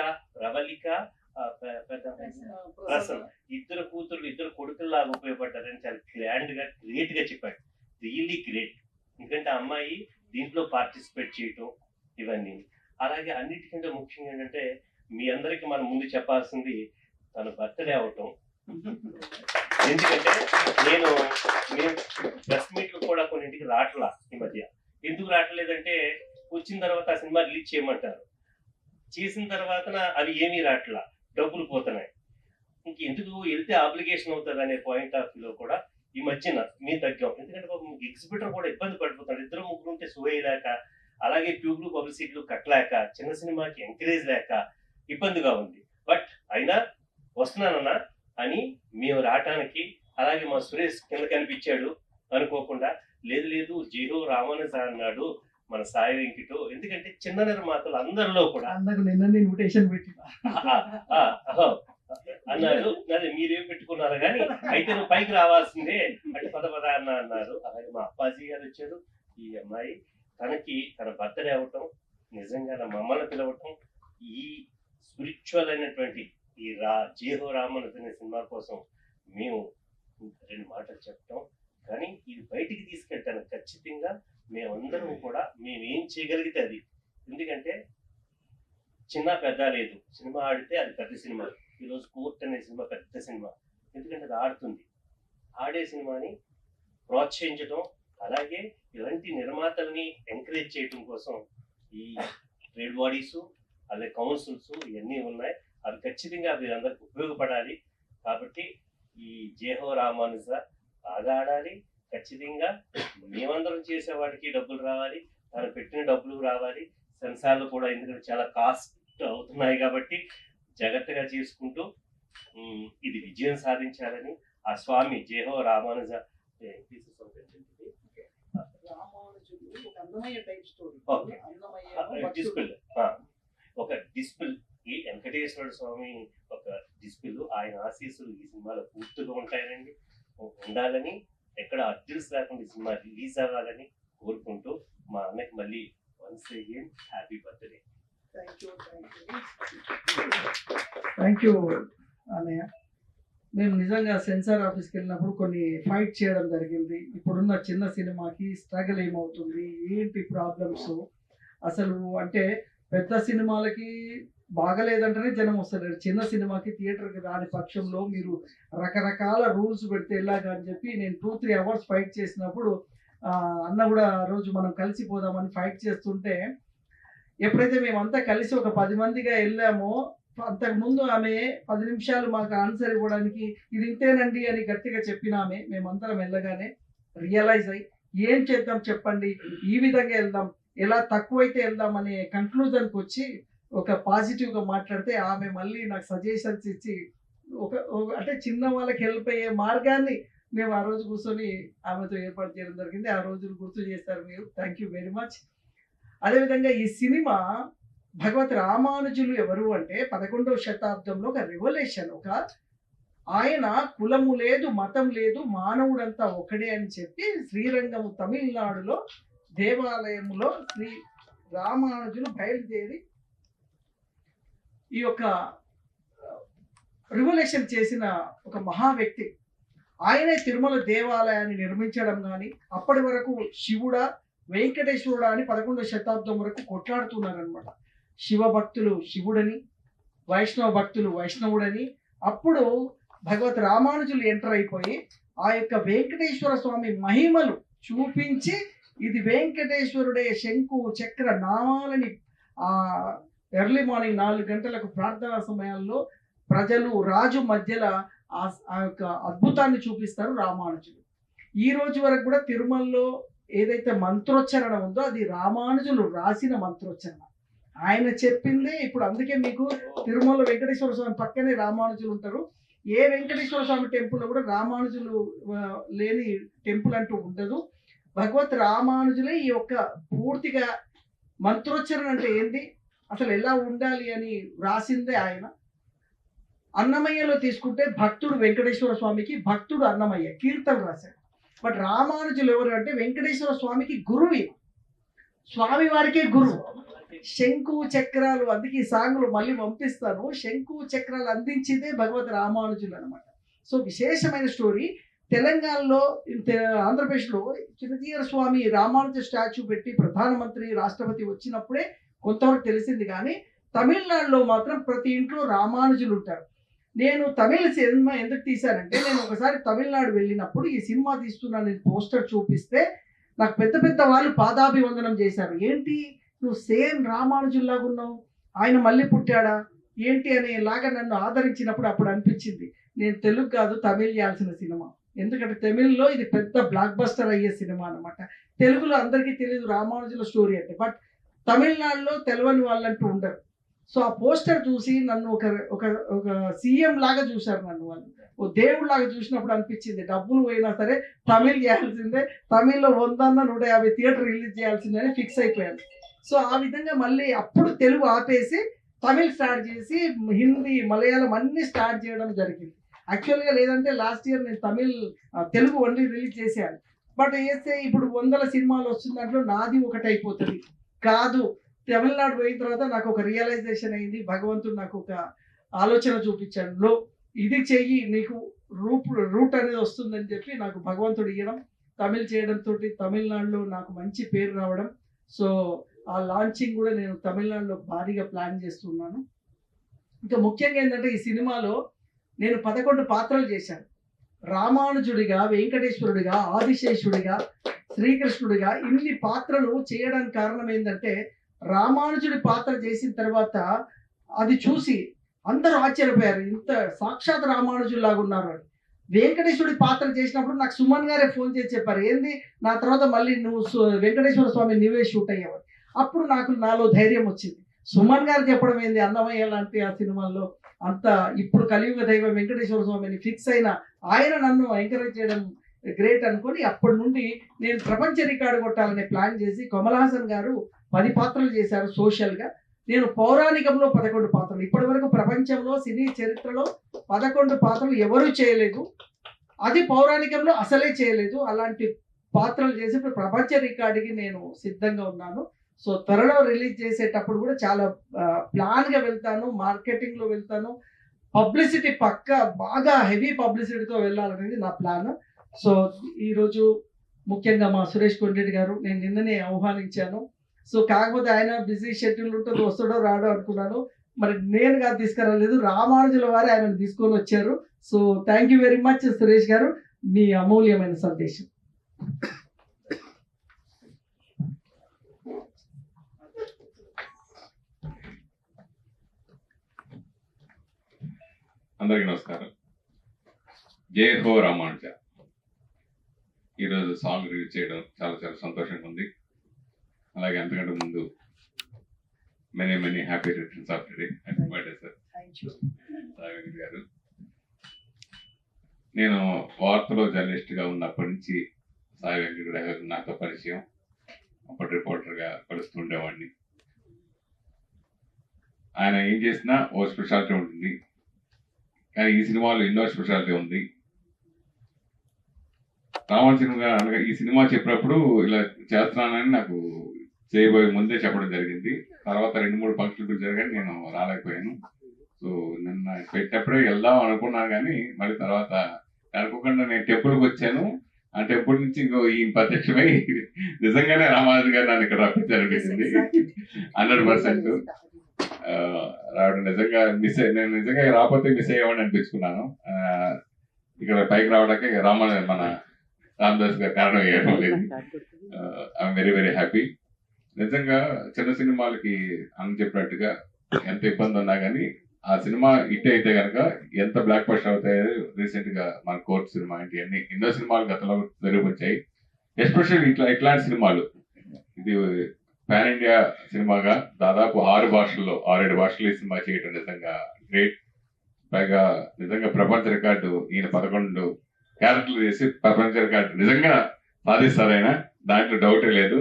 Speaker 3: ప్రసన్న ఇద్దరు కూతురు ఇద్దరు కొడుకుల్లాగా ఉపయోగపడ్డారని చాలా గ్రాండ్ గా గ్రేట్ గా చెప్పాడు. Really great. ఎందుకంటే అమ్మాయి దీంట్లో పార్టిసిపేట్ చేయటం ఇవన్నీ. అలాగే అన్నిటికంటే ముఖ్యంగా ఏంటంటే మీ అందరికి మనం ముందు చెప్పాల్సింది తన బర్త్డే అవటం. ఎందుకంటే నేను ప్రెస్ మీట్లు కూడా కొన్నింటికి రావట్లా ఈ మధ్య. ఎందుకు రావట్లేదంటే వచ్చిన తర్వాత ఆ సినిమా రిలీజ్ చేయమంటారు, చేసిన తర్వాత అవి ఏమీ రావట్లా, డబ్బులు పోతున్నాయి. ఇంకెందుకు వెళ్తే ఆబ్లిగేషన్ అవుతుంది అనే పాయింట్ ఆఫ్ వ్యూలో కూడా ఈ మధ్యన మీ తగ్గాం. ఎందుకంటే ఎగ్జిబిటర్ కూడా ఇబ్బంది పడిపోతాడు. ఇద్దరు ముగ్గురు ఉంటే సువేయలేక, అలాగే ట్యూబ్లు పబ్లిసిటీలు కట్టలేక, చిన్న సినిమాకి ఎంకరేజ్ లేక ఇబ్బందిగా ఉంది. బట్ అయినా వస్తున్నానన్నా అని మేము రావటానికి, అలాగే మా సురేష్ కింద కనిపించాడు అనుకోకుండా, లేదు జీరో రామానుజ అన్నాడు మన సాయి వెంకటు. ఎందుకంటే చిన్న నిర్మాతలు అందరిలో కూడా
Speaker 2: ఇన్విటేషన్ పెట్టిన
Speaker 3: అన్నారు, అదే మీరేం పెట్టుకున్నారు కానీ అయితే నువ్వు పైకి రావాల్సిందే అంటే పద అన్నారు. అలాగే మా అప్పాజీ గారు వచ్చారు. ఈ అమ్మాయి తనకి తన బర్త్డే అవటం, నిజంగా నా మమ్మల్ని పిలవటం, ఈ స్పిరిచువల్ అయినటువంటి ఈ జేహో రామానుజ అనే సినిమా కోసం మేము 2 మాటలు చెప్తాం. కానీ ఇది బయటికి తీసుకెళ్తాను ఖచ్చితంగా. మేమందరం కూడా మేమేం చేయగలిగితే అది. ఎందుకంటే చిన్న పెద్ద లేదు, సినిమా ఆడితే అది పెద్ద సినిమా. ఈరోజు కోర్ట్ అనే సినిమా పెద్ద సినిమా, ఎందుకంటే అది ఆడుతుంది. ఆడే సినిమాని ప్రోత్సహించడం, అలాగే ఇలాంటి నిర్మాతల్ని ఎంకరేజ్ చేయడం కోసం ఈ ట్రేడ్ బాడీస్, అలాగే కౌన్సిల్స్ ఇవన్నీ ఉన్నాయి. అవి ఖచ్చితంగా వీరందరికి ఉపయోగపడాలి. కాబట్టి ఈ జేహో రామానుజ బాగా ఆడాలి. ఖచ్చితంగా మేమందరం చేసేవాడికి డబ్బులు రావాలి, తను పెట్టిన డబ్బులు రావాలి. సెన్సార్లు కూడా ఎందుకంటే చాలా కాస్ట్ అవుతున్నాయి కాబట్టి జాగ్రత్తగా చేసుకుంటూ ఇది విజయం సాధించాలని ఆ స్వామి జేహో రామానుజ ఒక డిస్పిల్, ఈ వెంకటేశ్వర స్వామి ఒక డిస్పిల్, ఆయన ఆశీస్సులు ఈ సినిమాలో పూర్తిగా ఉంటాయనండి, ఉండాలని, ఎక్కడ అడ్జస్ట్ లేకుండా ఈ సినిమా రిలీజ్ అవ్వాలని కోరుకుంటూ మా అన్నకి మళ్ళీ once again happy birthday.
Speaker 2: Thank you అన్నయ్య. మేము నిజంగా సెన్సార్ ఆఫీస్కి వెళ్ళినప్పుడు కొన్ని ఫైట్ చేయడం జరిగింది. ఇప్పుడున్న చిన్న సినిమాకి స్ట్రగుల్ ఏమవుతుంది, ఏంటి ప్రాబ్లమ్స్, అసలు అంటే పెద్ద సినిమాలకి బాగలేదంటేనే జనం వస్తలేరు, చిన్న సినిమాకి థియేటర్కి రాని పక్షంలో మీరు రకరకాల రూల్స్ పెడితే ఎలాగా అని చెప్పి నేను 2-3 అవర్స్ ఫైట్ చేసినప్పుడు అన్న కూడా ఆ రోజు మనం కలిసిపోదామని ఫైట్ చేస్తుంటే, ఎప్పుడైతే మేమంతా కలిసి ఒక 10 మందిగా వెళ్ళామో, అంతకుముందు ఆమె 10 నిమిషాలు మాకు ఆన్సర్ ఇవ్వడానికి ఇది ఇంతేనండి అని గట్టిగా చెప్పిన ఆమె మేమందరం వెళ్ళగానే రియలైజ్ అయ్యి ఏం చేద్దాం చెప్పండి, ఈ విధంగా వెళ్దాం, ఎలా తక్కువైతే వెళ్దాం అనే కన్క్లూజన్కి వచ్చి ఒక పాజిటివ్గా మాట్లాడితే ఆమె మళ్ళీ నాకు సజెషన్స్ ఇచ్చి అంటే చిన్న వాళ్ళకి హెల్ప్ అయ్యే మార్గాన్ని మేము ఆ రోజు కూర్చొని ఆమెతో ఏర్పాటు చేయడం జరిగింది. ఆ రోజును గుర్తు చేస్తారు మీరు. Thank you very much. అదేవిధంగా ఈ సినిమా భగవత్ రామానుజులు ఎవరు అంటే 11వ శతాబ్దంలో ఒక రెవల్యూషన్, ఒక ఆయన కులము లేదు మతం లేదు మానవుడంతా ఒకడే అని చెప్పి శ్రీరంగము తమిళనాడులో దేవాలయంలో శ్రీ రామానుజులు బయలుదేరి ఈ యొక్క రివల్యూషన్ చేసిన ఒక మహా వ్యక్తి. ఆయనే తిరుమల దేవాలయాన్ని నిర్మించడం కానీ, అప్పటి వరకు శివుడా వెంకటేశ్వరుడా అని 11వ శతాబ్దం వరకు కొట్లాడుతున్నారనమాట. శివ భక్తులు శివుడని, వైష్ణవ భక్తులు వైష్ణవుడని. అప్పుడు భగవత్ రామానుజులు ఎంటర్ అయిపోయి ఆ యొక్క వెంకటేశ్వర స్వామి మహిమలు చూపించి ఇది వెంకటేశ్వరుడే శంకు చక్ర నామాలని ఆ ఎర్లీ మార్నింగ్ 4 గంటలకు ప్రార్థనా సమయాల్లో ప్రజలు రాజు మధ్యలో ఆ యొక్క అద్భుతాన్ని చూపిస్తారు రామానుజులు. ఈ రోజు వరకు కూడా తిరుమలలో ఏదైతే మంత్రోచ్చరణ ఉందో అది రామానుజులు రాసిన మంత్రోచ్చరణ, ఆయన చెప్పిందే. ఇప్పుడు అందుకే మీకు తిరుమల వెంకటేశ్వర స్వామి పక్కనే రామానుజులు ఉంటారు. ఏ వెంకటేశ్వర స్వామి టెంపుల్లో కూడా రామానుజులు లేని టెంపుల్ అంటూ ఉండదు. భగవత్ రామానుజులే ఈ యొక్క పూర్తిగా మంత్రోచ్చరణ అంటే ఏంది, అసలు ఎలా ఉండాలి అని రాసిందే ఆయన. అన్నమయ్యలో తీసుకుంటే భక్తుడు వెంకటేశ్వర స్వామికి, భక్తుడు అన్నమయ్య కీర్తన రాశాడు. బట్ రామానుజులు ఎవరు అంటే వెంకటేశ్వర స్వామికి గురువు, స్వామి వారికే గురువు. శంకు చక్రాలు, అందుకే ఈ సాంగ్లు మళ్ళీ పంపిస్తాను, శంకు చక్రాలు అందించిందే భగవత్ రామానుజులు అనమాట. సో విశేషమైన స్టోరీ. తెలంగాణలో ఆంధ్రప్రదేశ్లో చిన్నజీయర స్వామి రామానుజ స్టాచ్యూ పెట్టి ప్రధానమంత్రి రాష్ట్రపతి వచ్చినప్పుడే కొంతవరకు తెలిసింది, కానీ తమిళనాడులో మాత్రం ప్రతి ఇంట్లో రామానుజులు ఉంటారు. నేను తమిళ సినిమా ఎందుకు తీశానంటే, నేను ఒకసారి తమిళనాడు వెళ్ళినప్పుడు ఈ సినిమా తీస్తున్నాను నేను పోస్టర్ చూపిస్తే నాకు పెద్ద పెద్ద వాళ్ళు పాదాభివందనం చేశారు. ఏంటి నువ్వు సేమ్ రామానుజుల్లాగా ఉన్నావు, ఆయన మళ్ళీ పుట్టాడా ఏంటి అనేలాగా నన్ను ఆదరించినప్పుడు అప్పుడు అనిపించింది నేను తెలుగు కాదు తమిళ్ చేయాల్సిన సినిమా. ఎందుకంటే తమిళ్లో ఇది పెద్ద బ్లాక్ బస్టర్ అయ్యే సినిమా అనమాట. తెలుగులో అందరికీ తెలియదు రామానుజుల స్టోరీ అంటే, బట్ తమిళనాడులో తెలియని వాళ్ళంటూ ఉండరు. సో ఆ పోస్టర్ చూసి నన్ను ఒక ఒక ఒక సీఎం లాగా చూశారు నన్ను వాళ్ళు. ఓ దేవుడు లాగా చూసినప్పుడు అనిపించింది డబ్బులు పోయినా సరే తమిళ్ చేయాల్సిందే, తమిళ్లో 100-150 థియేటర్ రిలీజ్ చేయాల్సిందే అని ఫిక్స్ అయిపోయాను. సో ఆ విధంగా మళ్ళీ అప్పుడు తెలుగు ఆపేసి తమిళ్ స్టార్ట్ చేసి హిందీ మలయాళం అన్నీ స్టార్ట్ చేయడం జరిగింది. యాక్చువల్గా లేదంటే లాస్ట్ ఇయర్ నేను తెలుగు ఓన్లీ రిలీజ్ చేశాను. బట్ వేస్తే ఇప్పుడు 100 సినిమాలు వస్తుంది, దాంట్లో నాది ఒకటి అయిపోతుంది కాదు. తమిళనాడు పోయిన తర్వాత నాకు ఒక రియలైజేషన్ అయింది, భగవంతుడు నాకు ఒక ఆలోచన చూపించాడు, లో ఇది చెయ్యి నీకు రూట్ అనేది వస్తుందని చెప్పి నాకు భగవంతుడు ఇవ్వడం, తమిళ్ చేయడంతో తమిళనాడులో నాకు మంచి పేరు రావడం. సో ఆ లాంచింగ్ కూడా నేను తమిళనాడులో భారీగా ప్లాన్ చేస్తున్నాను. ఇంకా ముఖ్యంగా ఏంటంటే ఈ సినిమాలో నేను 11 పాత్రలు చేశాను. రామానుజుడిగా, వెంకటేశ్వరుడిగా, ఆదిశేషుడిగా, శ్రీకృష్ణుడిగా ఇన్ని పాత్రలు చేయడానికి కారణం ఏంటంటే రామానుజుడి పాత్ర చేసిన తర్వాత అది చూసి అందరూ ఆశ్చర్యపోయారు, ఇంత సాక్షాత్ రామానుజుల్లాగా ఉన్నారు అని. వెంకటేశ్వరుడి పాత్ర చేసినప్పుడు నాకు సుమన్ గారే ఫోన్ చేసి చెప్పారు, ఏంది నా తర్వాత మళ్ళీ నువ్వు వెంకటేశ్వర స్వామి నీవే షూట్ అయ్యావు. అప్పుడు నాలో ధైర్యం వచ్చింది. సుమన్ గారు చెప్పడం ఏంది, అన్నమయ్య లాంటి ఆ సినిమాల్లో అంత ఇప్పుడు కలియుగ దైవం వెంకటేశ్వర స్వామిని ఫిక్స్ అయిన ఆయన నన్ను ఎంకరేజ్ చేయడం గ్రేట్ అనుకొని అప్పటి నుండి నేను ప్రపంచ రికార్డు కొట్టాలనే ప్లాన్ చేసి, కమల్ హాసన్ గారు 10 పాత్రలు చేశారు సోషల్గా, నేను పౌరాణికంలో 11 పాత్రలు. ఇప్పటి వరకు ప్రపంచంలో సినీ చరిత్రలో 11 పాత్రలు ఎవరూ చేయలేదు, అది పౌరాణికంలో అసలే చేయలేదు. అలాంటి పాత్రలు చేసి ఇప్పుడు ప్రపంచ రికార్డుకి నేను సిద్ధంగా ఉన్నాను. సో త్వరలో రిలీజ్ చేసేటప్పుడు కూడా చాలా ప్లాన్గా వెళ్తాను, మార్కెటింగ్లో వెళ్తాను, పబ్లిసిటీ బాగా హెవీ పబ్లిసిటీతో వెళ్ళాలనేది నా ప్లాన్. సో ఈరోజు ముఖ్యంగా మా సురేష్ కొండరెడ్డి గారు నేను నిన్ననే ఆహ్వానించాను. సో కాకపోతే ఆయన బిజీ షెడ్యూల్ ఉంటుంది, వస్తాడో రాడో అనుకున్నాను. మరి నేను కాదు తీసుకురాలేదు, రామానుజుల వారు ఆయనను తీసుకొని వచ్చారు. So thank you very much Suresh గారు, మీ అమూల్యమైన సందేశం.
Speaker 4: అందరికీ నమస్కారం. జై హో రామానుజ. ఈరోజు సాంగ్ రిలీజ్ చేయడం చాలా చాలా సంతోషంగా ఉంది. అలాగే అంతకంటే ముందు many happy returns of day. Happy birthday sir Sai Venkat గారు. నేను వార్తలో జర్నలిస్ట్గా ఉన్నప్పటి నుంచి సాయి వెంకట్ గారు నాతో పరిచయం. అప్పుడు రిపోర్టర్గా కలుస్తూ ఉండేవాడిని. ఆయన ఏం చేసినా ఓ స్పెషాలిటీ ఉంటుంది, కానీ ఈ సినిమాలో ఎన్నో స్పెషాలిటీ ఉంది. రావణ సినిమా అనగా ఈ సినిమా చెప్పినప్పుడు ఇలా చేస్తున్నానని నాకు చేయబోయే ముందే చెప్పడం జరిగింది. తర్వాత 2-3 ఫంక్షన్లు పిలిచారు కానీ నేను రాలేకపోయాను. సో నిన్న పెట్టినప్పుడే వెళ్దాం అనుకున్నాను, కానీ మళ్ళీ తర్వాత అనుకోకుండా నేను టెంపుల్కి వచ్చాను. ఆ టెంపుల్ నుంచి ఇంకో ఈ ప్రత్యక్షమై నిజంగానే రామారాజు గారు నన్ను ఇక్కడ రప్పించారనిపించింది. 100% రావడం నిజంగా నేను నిజంగా రాకపోతే మిస్ అయ్యేవాడిని అనిపించుకున్నాను. ఇక్కడ పైకి రావడానికి మన రామదాస్ గారు కారణం అయ్యడం లేదు. I'm very very happy. నిజంగా చిన్న సినిమాలకి అని చెప్పినట్టుగా ఎంత ఇబ్బంది ఉన్నా కానీ ఆ సినిమా హిట్ అయితే కనుక ఎంత బ్లాక్ బస్టర్ అవుతాయో రీసెంట్ గా మన కోర్టు సినిమా ఏంటి అన్ని ఎన్నో సినిమాలు గతంలో జరిగిపోయాయి. ఎస్పెషల్లీ ఇట్లాంటి సినిమాలు, ఇది పాన్ ఇండియా సినిమాగా దాదాపు 6 భాషల్లో 6-7 భాషల్లో ఈ సినిమా చేయడం నిజంగా గ్రేట్. పైగా నిజంగా ప్రపంచ రికార్డు ఈయన 11 క్యారెక్టర్లు చేసి ప్రపంచ రికార్డు నిజంగా సాధిస్తారైనా, దాంట్లో డౌటే లేదు.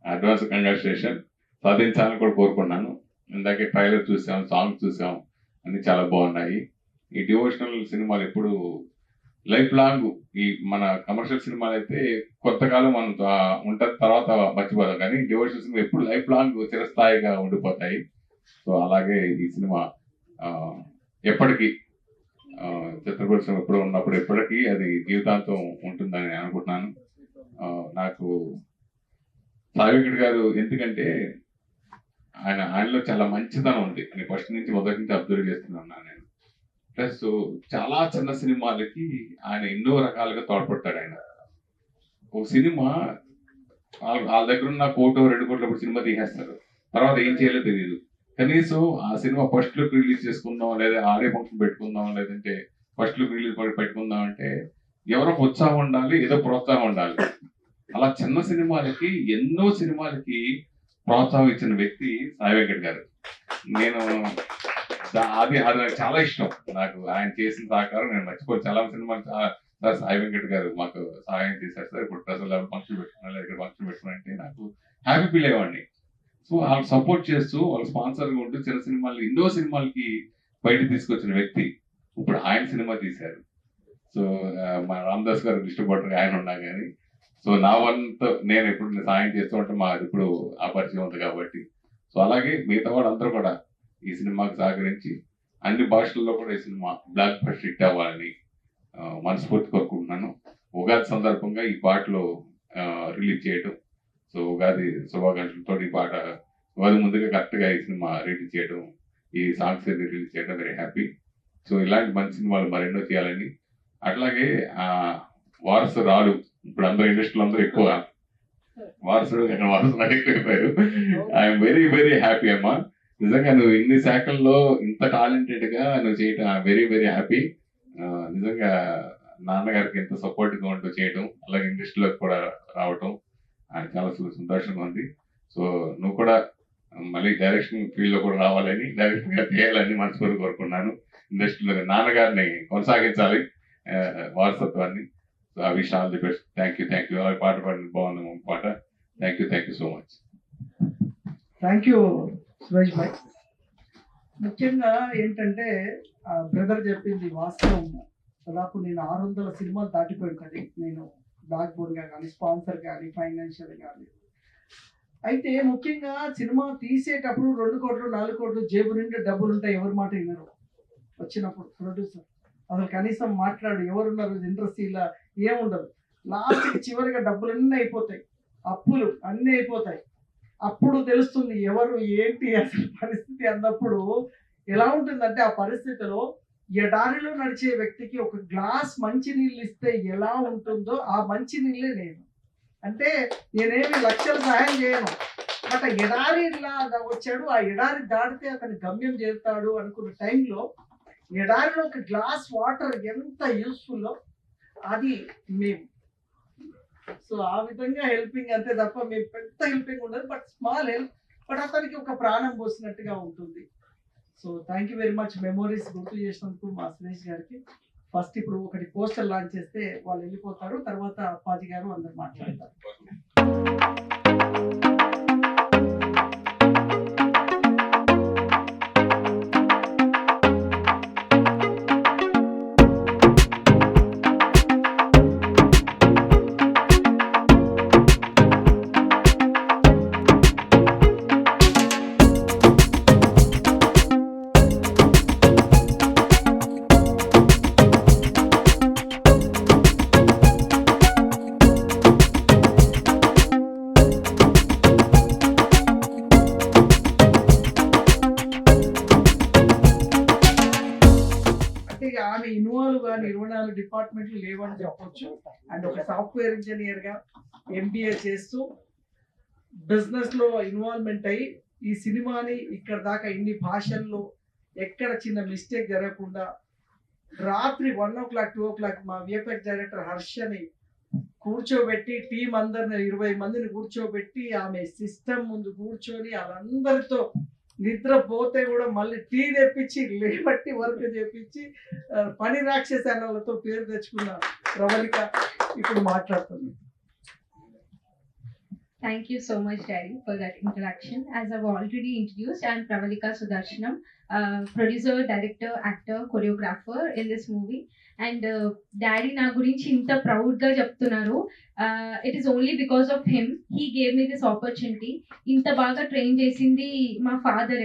Speaker 4: అడ్వాన్స్ కంగ్రాచులేషన్, సాధించాలని కూడా కోరుకున్నాను. ఇందాకే ట్రైలర్ చూసాం, సాంగ్ చూసాం, అన్ని చాలా బాగున్నాయి. ఈ డివోషనల్ సినిమాలు ఎప్పుడు లైఫ్ లాంగ్, ఈ మన కమర్షియల్ సినిమాలు అయితే కొంతకాలం మనం ఉంటుంది, తర్వాత మర్చిపోతాం, కానీ డివోషనల్ సినిమా ఎప్పుడు లైఫ్ లాంగ్ చిరస్థాయిగా ఉండిపోతాయి. సో అలాగే ఈ సినిమా ఎప్పటికీ చిత్రపరిశ్రమ ఎప్పుడు ఉన్నప్పుడు ఎప్పటికీ అది జీవితాంతం ఉంటుందని అనుకుంటున్నాను. నాకు సాయి వెంకట్ గారు ఎందుకంటే ఆయనలో చాలా మంచితనం ఉంది. నేను ఫస్ట్ నుంచి మొదటి నుంచి అబ్జర్వ్ చేస్తున్నాను నేను. ప్లస్ చాలా చిన్న సినిమాలకి ఆయన ఎన్నో రకాలుగా తోడ్పడతాడు. ఆయన ఒక సినిమా వాళ్ళ దగ్గర ఉన్న 1-2 కోట్ల సినిమా తీసేస్తారు, తర్వాత ఏం చేయాలో తెలియదు. కనీసం ఆ సినిమా ఫస్ట్ లుక్ రిలీజ్ చేసుకుందాం, లేదా ఆడే ఫంక్షన్ పెట్టుకుందాం, లేదంటే ఫస్ట్ లుక్ రిలీజ్ పెట్టుకుందాం అంటే ఎవరో ఉత్సాహం ఉండాలి, ఏదో ప్రోత్సాహం ఉండాలి. అలా చిన్న సినిమాలకి ఎన్నో సినిమాలకి ప్రోత్సాహం ఇచ్చిన వ్యక్తి సాయి వెంకట్ గారు. నేను అది నాకు చాలా ఇష్టం. నాకు ఆయన చేసిన సహకారం నేను మర్చిపోయి చాలా సినిమాలు సార్ సాయి వెంకట్ గారు మాకు సహాయం చేశారు సార్, ఇప్పుడు ప్రజలు ఫంక్షన్ పెట్టుకున్నా లేదా ఇక్కడ ఫంక్షన్ పెట్టుకున్నారంటే నాకు హ్యాపీ ఫీల్ అయ్యేవాడిని. సో వాళ్ళకి సపోర్ట్ చేస్తూ వాళ్ళ స్పాన్సర్గా ఉంటూ చిన్న సినిమాలు ఎన్నో సినిమాలకి బయట తీసుకొచ్చిన వ్యక్తి ఇప్పుడు ఆయన సినిమా తీశారు. సో మా రామదాస్ గారు డిస్ట్రిబ్యూటర్ ఆయన ఉన్నా కానీ, సో నా వంతు నేను ఎప్పుడు సాయం చేస్తూ ఉంటే మాది ఇప్పుడు ఆ పరిచయం ఉంది కాబట్టి, సో అలాగే మిగతా వాడు అందరూ కూడా ఈ సినిమాకి సహకరించి అన్ని భాషల్లో కూడా ఈ సినిమా బ్లాక్ బస్టర్ హిట్ అవ్వాలని మనస్ఫూర్తి కోరుకుంటున్నాను. ఉగాది సందర్భంగా ఈ పాటలో రిలీజ్ చేయడం, సో ఉగాది శుభాకాంక్షలతో ఈ పాట ఉగాది ముందుగా కరెక్ట్గా ఈ సినిమా రిలీజ్ చేయడం, ఈ సాంగ్స్ రిలీజ్ చేయడం వెరీ హ్యాపీ. సో ఇలాంటి మంచి సినిమాలు మరెన్నో చేయాలని, అట్లాగే వారసురాలు ఇప్పుడు అందరూ ఇండస్ట్రీలో అందరూ ఎక్కువ వారసుడు ఎక్కువైపోయారు. ఐఎమ్ వెరీ వెరీ హ్యాపీ అమ్మా. నిజంగా నువ్వు ఇన్ని శాఖల్లో ఇంత టాలెంటెడ్ గా నువ్వు చేయటం వెరీ వెరీ హ్యాపీ. నిజంగా నాన్నగారికి ఎంత సపోర్ట్ గా ఉంటూ చేయటం, అలాగే ఇండస్ట్రీలోకి కూడా రావటం చాలా సంతోషంగా ఉంది. సో నువ్వు కూడా మళ్ళీ డైరెక్షన్ ఫీల్డ్ లో కూడా రావాలని, డైరెక్టర్ గా చేయాలని మనస్ఫూర్తి కోరుకున్నాను. ఇండస్ట్రీలో నాన్నగారిని కొనసాగించాలి వారసత్వాన్ని. So I wish all the best. Thank you. పాట పాడిన బాగుంది పాట. Thank you so much.
Speaker 2: Thank you Suresh bhai. ముఖ్యంగా ఏంటంటే బ్రదర్ చెప్పింది వాస్తవం. దాదాపు నేను 600 సినిమాలు దాటిపోయి ఉంటుంది. నేను బ్యాక్ బోన్గా కానీ, స్పాన్సర్ కానీ, ఫైనాన్షియల్ కానీ. అయితే ముఖ్యంగా సినిమా తీసేటప్పుడు 2 కోట్లు 4 కోట్లు జేబు నిండా డబ్బులు ఉంటాయి, ఎవరి మాట వినరు. వచ్చినప్పుడు ప్రొడ్యూసర్ అసలు కనీసం మాట్లాడు, ఎవరున్నారు ఇండస్ట్రీలో ఏముండదు. లాస్ట్కి చివరిగా డబ్బులన్నీ అయిపోతాయి, అప్పులు అన్నీ అయిపోతాయి. అప్పుడు తెలుస్తుంది ఎవరు ఏంటి అసలు పరిస్థితి అన్నప్పుడు ఎలా ఉంటుందంటే, ఆ పరిస్థితిలో ఎడారిలో నడిచే వ్యక్తికి ఒక గ్లాస్ మంచి నీళ్ళు ఇస్తే ఎలా ఉంటుందో ఆ మంచి నీళ్ళే నేను. అంటే నేనేమి లక్షలు సహాయం చేయను, బట్ ఎడారి ఇలా వచ్చాడు, ఆ ఎడారి దాటితే అతని గమ్యం చేరుతాడు అనుకున్న టైంలో ఎడారిలో ఒక గ్లాస్ వాటర్ ఎంత యూస్ఫుల్లో అది మేము. సో ఆ విధంగా హెల్పింగ్ అంతే తప్ప మేము పెద్ద హెల్పింగ్ ఉండదు, బట్ స్మాల్ హెల్ప్, బట్ అతనికి ఒక ప్రాణం పోసినట్టుగా ఉంటుంది. So thank you very much. Memories గుర్తు చేసినందుకు మా సురేష్ గారికి. ఫస్ట్ ఇప్పుడు ఒకటి పోస్టర్ లాంచ్ చేస్తే వాళ్ళు వెళ్ళిపోతారు, తర్వాత అప్పాజీ గారు అందరు మాట్లాడతారు. అంటే ఇక ఆమె ఇన్వాల్వ్ కానీ 24 డిపార్ట్మెంట్లు లేవని చెప్పొచ్చు. అండ్ ఒక సాఫ్ట్వేర్ ఇంజనీర్గా MBA చేస్తూ బిజినెస్లో ఇన్వాల్వ్మెంట్ అయ్యి ఈ సినిమాని ఇక్కడ దాకా ఇన్ని భాషల్లో ఎక్కడ చిన్న మిస్టేక్ జరగకుండా రాత్రి 1 o'clock 2 o'clock మా VFX డైరెక్టర్ హర్షని కూర్చోబెట్టి టీం అందరిని 20 మందిని కూర్చోబెట్టి ఆమె సిస్టమ్ ముందు కూర్చొని వాళ్ళందరితో నిద్రపోతే కూడా మళ్ళీ టీ తెప్పించి లేబట్టి వర్క్ చేపించి పని రాక్షసాలతో పేరు తెచ్చుకున్న ప్రవళిక ఇప్పుడు మాట్లాడుతుంది.
Speaker 1: Thank you so much, Daddy, for that introduction. As I've already introduced, I'm Pravalika Sudarshanam, producer, director, actor, choreographer in this movie. And Daddy na gurinchi inta proud ga cheptunnaru. It is only because of him. He gave me this opportunity. Inta baga train chesindi ma father.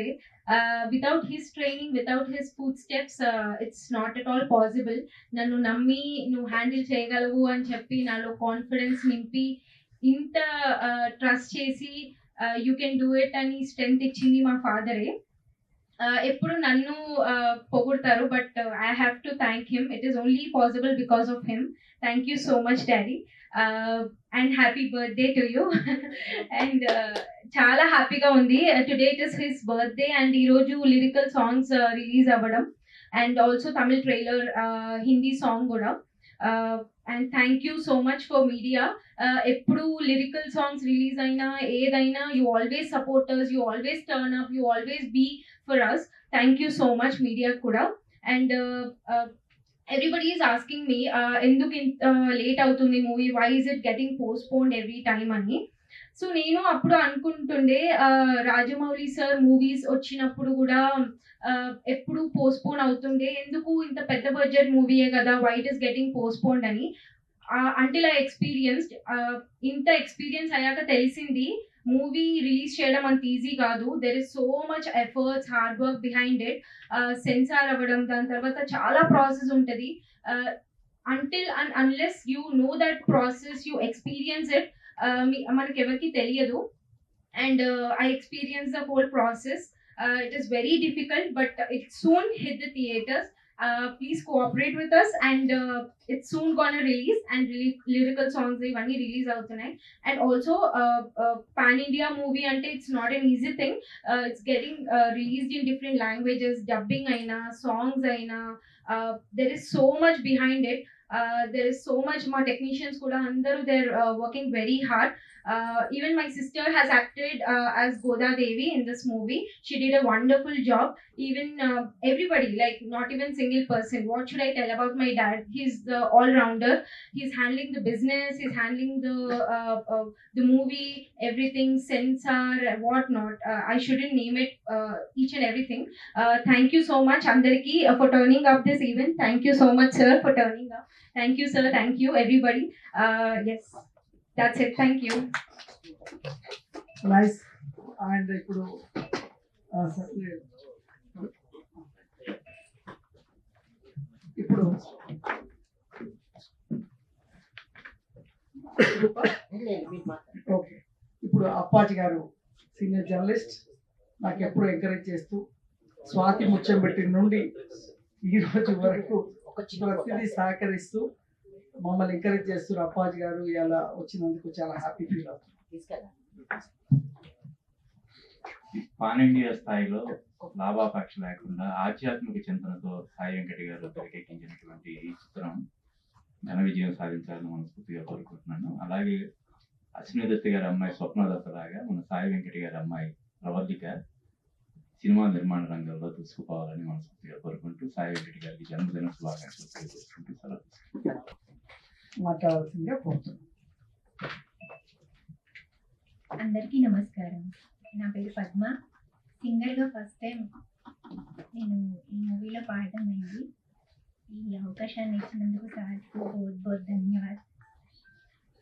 Speaker 1: Without his training, without his footsteps, it's not at all possible. Nannu nammi nu handle cheyagalavu ani cheppi nalo confidence nimpi ఇంత trust చేసి you can do it అని strength ఇచ్చింది మా ఫాదరే. ఎప్పుడు నన్ను పొగుడతారు, but I have to thank him. It is only possible because of him. Thank you so much daddy, and happy birthday to you. And చాలా హ్యాపీగా ఉంది. Today it is his birthday and ఈరోజు లిరికల్ సాంగ్స్ రిలీజ్ అవ్వడం, and also Tamil trailer, Hindi song కూడా. And thank you so much for media. ఎప్పుడు lyrical songs release అయినా ఏదైనా you always supporters, you always turn up, you always be for us. Thank you so much media కూడా. And everybody is asking me ఎందుకు ఇంత late అవుతుంది movie, why is it getting postponed every time అని. So నేను అప్పుడు అనుకుంటుండే Rajamouli sir movies వచ్చినప్పుడు కూడా ఎప్పుడు పోస్ట్పోన్ అవుతుండే, ఎందుకు ఇంత పెద్ద బడ్జెట్ మూవీయే కదా, why it is getting postponed అని. అంటిల్ ఐ ఎక్స్పీరియన్స్డ్, ఇంత ఎక్స్పీరియన్స్ అయ్యాక తెలిసింది మూవీ రిలీజ్ చేయడం అంత ఈజీ కాదు. There is so much efforts, hard work behind it. Censor అవ్వడం, దాని తర్వాత చాలా ప్రాసెస్ ఉంటుంది. Until and unless you know that process, you experience it, మనకి ఎవరికి తెలియదు. And I experience the whole process. It is very difficult, but it soon hit the theaters. Please cooperate with us, and it's soon gonna release, and lyrical songs ivanni release avutunnai. And also pan India movie ante it's not an easy thing. It's getting released in different languages, dubbing aina, songs aina, there is so much behind it. There is so much. My technicians kuda andaru they're working very hard. Even my sister has acted as Goda Devi in this movie. She did a wonderful job. Even everybody, like not even single person. What should I tell about my dad? He's the all-rounder. He's handling the business. He's handling the movie, everything, censor, what not. I shouldn't name it each and everything. Thank you so much, Andariki, for turning up this event. Thank you so much, sir, for turning up. Thank you, sir. Thank you, everybody. Yes. That's it. Thank you.
Speaker 2: Nice. And ఇప్పుడు ఇప్పుడు okay, ఇప్పుడు అప్పాజీ గారు senior journalist, నాకు ఎప్పుడు encourage చేస్తూ స్వాతి ముచ్చం పెట్టిన నుండి ఈ రోజు వరకు ప్రతిదీ సహకరిస్తూ మమ్మల్ని ఎంకరేజ్ చేస్తున్నారు. అప్పాజీ గారు ఇలా వచ్చినందుకు చాలా హ్యాపీ ఫీల్ అవుతుంది.
Speaker 5: పాన్ ఇండియా స్థాయిలో లాభాపేక్ష లేకుండా ఆధ్యాత్మిక చింతనతో సాయి వెంకటి గారు తెరకెక్కించినటువంటి ఈ చిత్రం ఘన విజయం సాధించాలని మనస్ఫూర్తిగా కోరుకుంటున్నాను. అలాగే అశ్విని దత్ గారి అమ్మాయి స్వప్నదత్త లాగా మన సాయి వెంకటి గారి అమ్మాయి ప్రవర్తిక సినిమా నిర్మాణ రంగంలో దూసుకుపోవాలని మనస్ఫూర్తిగా కోరుకుంటూ సాయి వెంకటి గారికి జన్మదిన శుభాకాంక్షలు తెలియజేసుకుంటూ సెలవు
Speaker 2: మాట్లాడాల్సిందిగా కోరుతున్నాను.
Speaker 7: అందరికీ నమస్కారం. నా పేరు పద్మ. సింగర్గా ఫస్ట్ టైం నేను ఈ మూవీలో పాడడం అయింది. ఈ అవకాశాన్ని ఇచ్చినందుకు సార్కు బహుత్ బహుత్ ధన్యవాద్.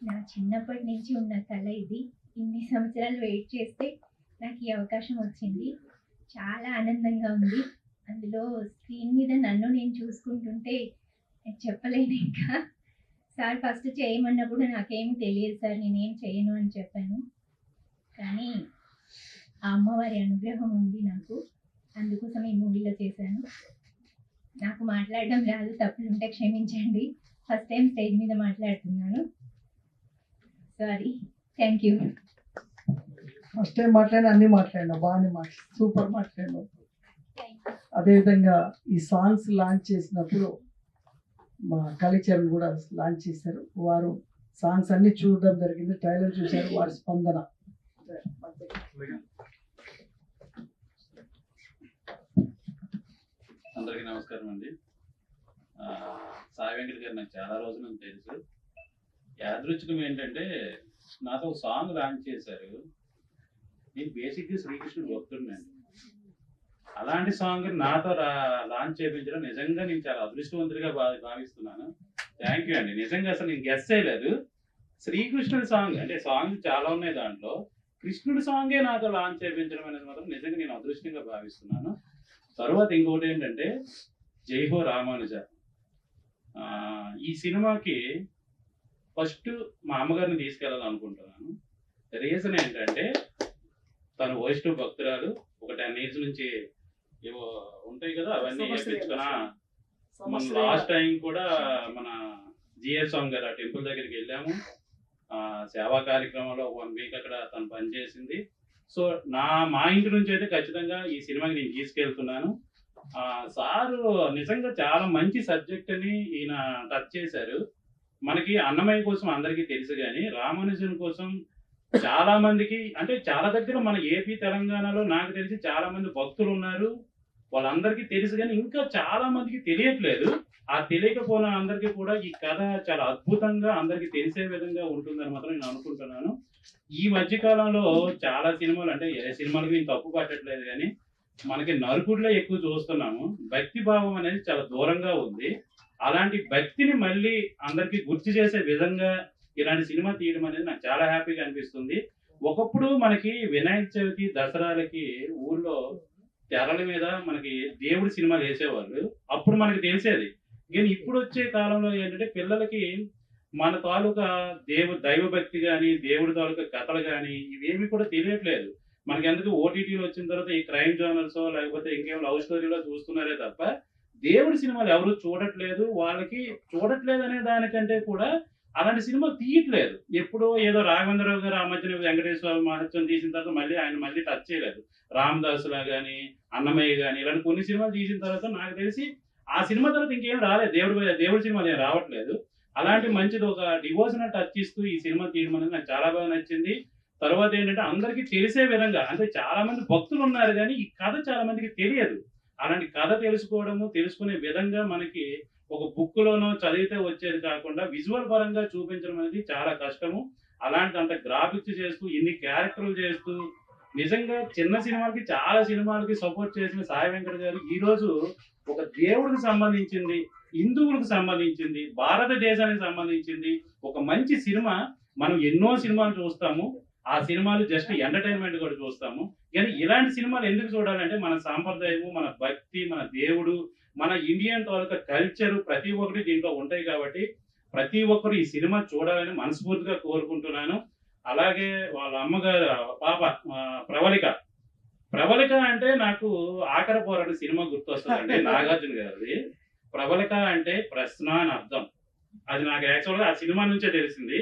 Speaker 7: నా చిన్నప్పటి నుంచి ఉన్న కళ ఇది. ఇన్ని సంవత్సరాలు వెయిట్ చేస్తే నాకు ఈ అవకాశం వచ్చింది. చాలా ఆనందంగా ఉంది. అందులో స్క్రీన్ మీద నన్ను నేను చూసుకుంటుంటే చెప్పలేదు. ఇంకా సార్ ఫస్ట్ చేయమన్నప్పుడు నాకేమీ తెలియదు సార్, నేనేం చేయను అని చెప్పాను. కానీ ఆ అమ్మవారి అనుగ్రహం ఉంది నాకు, అందుకోసం ఈ మూవీలో చేశాను. నాకు మాట్లాడడం రాదు, తప్పులుంటే క్షమించండి. ఫస్ట్ టైం స్టేజ్ మీద మాట్లాడుతున్నాను, sorry. Thank you.
Speaker 2: First time మాట్లాడినా అన్ని మాట్లాడినా బాగానే సూపర్ మాట్లాడినావు. అదేవిధంగా ఈ సాంగ్స్ లాంచ్ చేసినప్పుడు మా కలిచరణ్ కూడా లాంచ్ చేశారు. వారు సాంగ్స్ అన్ని చూడడం జరిగింది, ట్రైలర్ చూశారు, వారి స్పందన.
Speaker 6: అందరికీ నమస్కారం అండి. సాయి వెంకట్ గారు నాకు చాలా రోజుల నుంచి తెలుసు. యాదృచ్ఛికం ఏంటంటే నాతో ఒక సాంగ్ లాంచ్ చేశారు. నేను బేసిక్గా శ్రీకృష్ణుడు భక్తుడినండి. అలాంటి సాంగ్ నాతో లాంచ్ చేయించడం నిజంగా నేను చాలా అదృష్టవంతుడిగా భావిస్తున్నాను. థ్యాంక్ యూ అండి. నిజంగా అసలు నేను గెస్ చేయలేదు. శ్రీకృష్ణుడి సాంగ్ అంటే సాంగ్ చాలా ఉన్నాయి, దాంట్లో కృష్ణుడి సాంగే నాతో లాంచ్ చేయించడం అనేది మాత్రం నిజంగా నేను అదృష్టంగా భావిస్తున్నాను. తర్వాత ఇంకోటి ఏంటంటే జై హో రామానుజ. ఈ సినిమాకి ఫస్ట్ మా అమ్మగారిని తీసుకెళ్ళాలనుకుంటున్నాను. రీజన్ ఏంటంటే తను వైష్ణవ భక్తురాలు. ఒక 10 years నుంచి ఏవో ఉంటాయి కదా, అవన్నీ నేర్పించుకున్నా. మన లాస్ట్ టైం కూడా మన జిఎస్ స్వామి గారు ఆ టెంపుల్ దగ్గరికి వెళ్ళాము. సేవా కార్యక్రమంలో 1 week అక్కడ తను పనిచేసింది. సో మా ఇంటి నుంచి అయితే ఖచ్చితంగా ఈ సినిమాకి నేను తీసుకెళ్తున్నాను. సారు నిజంగా చాలా మంచి సబ్జెక్ట్ అని ఈయన టచ్ చేశారు. మనకి అన్నమయ్య కోసం అందరికీ తెలుసు, కానీ రామానుజన్ కోసం చాలా మందికి అంటే చాలా దగ్గర మన ఏపీ తెలంగాణలో నాకు తెలిసి చాలా మంది భక్తులు ఉన్నారు, వాళ్ళందరికీ తెలుసు, కానీ ఇంకా చాలా మందికి తెలియట్లేదు. ఆ తెలియకపోయిన అందరికీ కూడా ఈ కథ చాలా అద్భుతంగా అందరికీ తెలిసే విధంగా ఉంటుందని మాత్రం నేను అనుకుంటున్నాను. ఈ మధ్య కాలంలో చాలా సినిమాలు, అంటే ఏ సినిమాలకి నేను తప్పు పట్టట్లేదు, కానీ మనకి నరుకుడిలో ఎక్కువ చూస్తున్నాము. భక్తి భావం అనేది చాలా దూరంగా ఉంది. అలాంటి భక్తిని మళ్ళీ అందరికీ గుర్తు చేసే విధంగా ఇలాంటి సినిమా తీయడం అనేది నాకు చాలా హ్యాపీగా అనిపిస్తుంది. ఒకప్పుడు మనకి వినాయక చవితి దసరాలకి ఊర్లో తెరల మీద మనకి దేవుడి సినిమాలు వేసేవాళ్ళు, అప్పుడు మనకి తెలిసేది. కానీ ఇప్పుడు వచ్చే కాలంలో ఏంటంటే పిల్లలకి మన తాలూకా దైవభక్తి కానీ దేవుడి తాలూకా కథలు కానీ ఇవేమి కూడా తెలియట్లేదు. మనకి ఎందుకు ఓటీటీలో వచ్చిన తర్వాత ఈ క్రైమ్ జర్నల్స్ లేకపోతే ఇంకేం లవ్ స్టోరీలో చూస్తున్నారే తప్ప దేవుడి సినిమాలు ఎవరు చూడట్లేదు. వాళ్ళకి చూడట్లేదు అనే దానికంటే కూడా అలాంటి సినిమా తీయట్లేదు. ఎప్పుడో ఏదో రాఘవేంద్రరావు గారు ఆ మధ్యన వెంకటేశ్వర మహత్యం తీసిన తర్వాత మళ్ళీ ఆయన మళ్ళీ టచ్ చేయలేదు. రామదాసులా కానీ అన్నమయ్య కానీ ఇలాంటి కొన్ని సినిమాలు తీసిన తర్వాత నాకు తెలిసి ఆ సినిమా తర్వాత ఇంకేం రాలేదు, దేవుడి సినిమాలు ఏం రావట్లేదు. అలాంటి మంచిది ఒక డివోషనల్ టచ్ ఇస్తూ ఈ సినిమా తీయడం అనేది నాకు చాలా బాగా నచ్చింది. తర్వాత ఏంటంటే అందరికీ తెలిసే విధంగా, అంటే చాలా మంది భక్తులు ఉన్నారు కానీ ఈ కథ చాలా మందికి తెలియదు. అలాంటి కథ తెలుసుకునే విధంగా మనకి ఒక బుక్లోనో చదివితే వచ్చేది కాకుండా విజువల్ పరంగా చూపించడం అనేది చాలా కష్టము. అలాంటి అంత గ్రాఫిక్స్ చేస్తూ ఇన్ని క్యారెక్టర్లు చేస్తూ నిజంగా చిన్న సినిమాలకి చాలా సినిమాలకి సపోర్ట్ చేసిన సాయి వెంకట్ గారు ఈరోజు ఒక దేవుడికి సంబంధించింది, హిందువులకు సంబంధించింది, భారతదేశానికి సంబంధించింది ఒక మంచి సినిమా. మనం ఎన్నో సినిమాలు చూస్తాము, ఆ సినిమాలు జస్ట్ ఎంటర్టైన్మెంట్ కూడా చూస్తాము. కానీ ఇలాంటి సినిమాలు ఎందుకు చూడాలంటే మన సాంప్రదాయము, మన భక్తి, మన దేవుడు, మన ఇండియన్ తాలూకా కల్చర్ ప్రతి ఒక్కటి దీంట్లో ఉంటాయి. కాబట్టి ప్రతి ఒక్కరు ఈ సినిమా చూడాలని మనస్ఫూర్తిగా కోరుకుంటున్నాను. అలాగే వాళ్ళ అమ్మగారు పాప ప్రవళిక అంటే నాకు ఆఖరి పోరాట సినిమా గుర్తొస్తుందండి, నాగార్జున గారిది. ప్రవళిక అంటే ప్రశ్న అని అర్థం. అది నాకు యాక్చువల్గా ఆ సినిమా నుంచే తెలిసింది.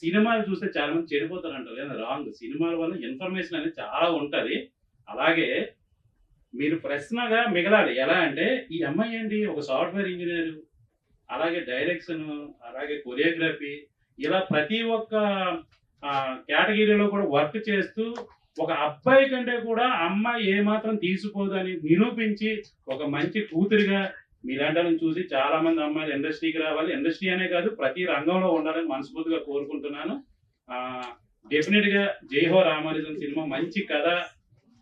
Speaker 6: సినిమాలు చూస్తే చాలా మంది చెడిపోతారు అంటారు, లేదా రాంగ్. సినిమాల వల్ల ఇన్ఫర్మేషన్ అనేది చాలా ఉంటది. అలాగే మీరు ప్రశ్నగా మిగలాలి. ఎలా అంటే ఈ అమ్మాయి ఏంటి ఒక సాఫ్ట్వేర్ ఇంజనీర్, అలాగే డైరెక్షన్, అలాగే కొరియోగ్రఫీ, ఇలా ప్రతి ఒక్క కేటగిరీలో కూడా వర్క్ చేస్తూ ఒక అబ్బాయి కంటే కూడా అమ్మాయి ఏమాత్రం తీసిపోదు అని నిరూపించి ఒక మంచి కూతురిగా మీలాంటి చూసి చాలా మంది అమ్మాయిలు ఇండస్ట్రీకి రావాలి. ఇండస్ట్రీ అనే కాదు ప్రతి రంగంలో ఉండాలని మనస్ఫూర్తిగా కోరుకుంటున్నాను. డెఫినెట్ గా జై హో రామానుజన్ సినిమా మంచి కథ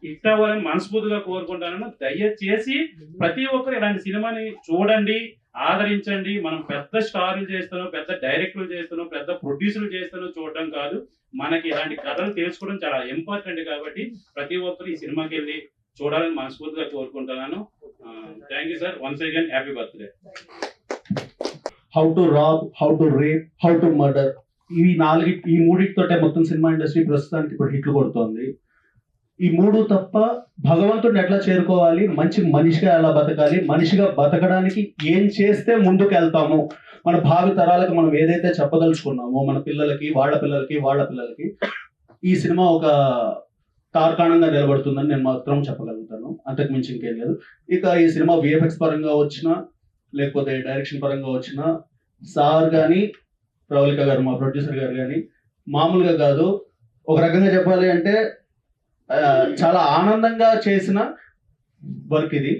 Speaker 6: హిట్ అవ్వాలని మనస్ఫూర్తిగా కోరుకుంటున్నాను. దయచేసి ప్రతి ఒక్కరు ఇలాంటి సినిమాని చూడండి, ఆదరించండి. మనం పెద్ద స్టార్లు చేస్తాను, పెద్ద డైరెక్టర్లు చేస్తాను, పెద్ద ప్రొడ్యూసర్లు చేస్తాను చూడడం కాదు, మనకి ఇలాంటి కథలు తెలుసుకోవడం చాలా ఇంపార్టెంట్. కాబట్టి ప్రతి ఒక్కరు ఈ సినిమాకి వెళ్ళి చూడాలని మనస్ఫూర్తిగా కోరుకుంటున్నాను. Thank you sir, once again happy birthday.
Speaker 8: How to rob, how to rape, how to murder, ఈ మూడింటితోటే మొత్తం సినిమా ఇండస్ట్రీ ప్రస్తుతానికి ఇప్పుడు హిట్లు కొడుతోంది. ఈ మూడు తప్ప భగవంతుడిని ఎట్లా చేరుకోవాలి, మంచి మనిషిగా ఎలా బతకాలి, మనిషిగా బతకడానికి ఏం చేస్తే ముందుకు వెళ్తాము, మన భావి తరాలకు మనం ఏదైతే చెప్పదలుచుకున్నామో మన పిల్లలకి, వాళ్ళ పిల్లలకి ఈ సినిమా ఒక తార్కాణంగా నిలబడుతుందని నేను మాత్రం చెప్పగలుగుతాను. అంతకు మించి ఇంకేం లేదు. ఇక ఈ సినిమా విఎఫ్ఎక్స్ పరంగా వచ్చినా లేకపోతే డైరెక్షన్ పరంగా వచ్చినా సార్ కానీ ప్రవళిక గారు మా ప్రొడ్యూసర్ గారు కానీ మామూలుగా కాదు. ఒక రకంగా చెప్పాలి అంటే చాలా ఆనందంగా చేసిన వర్క్ ఇది.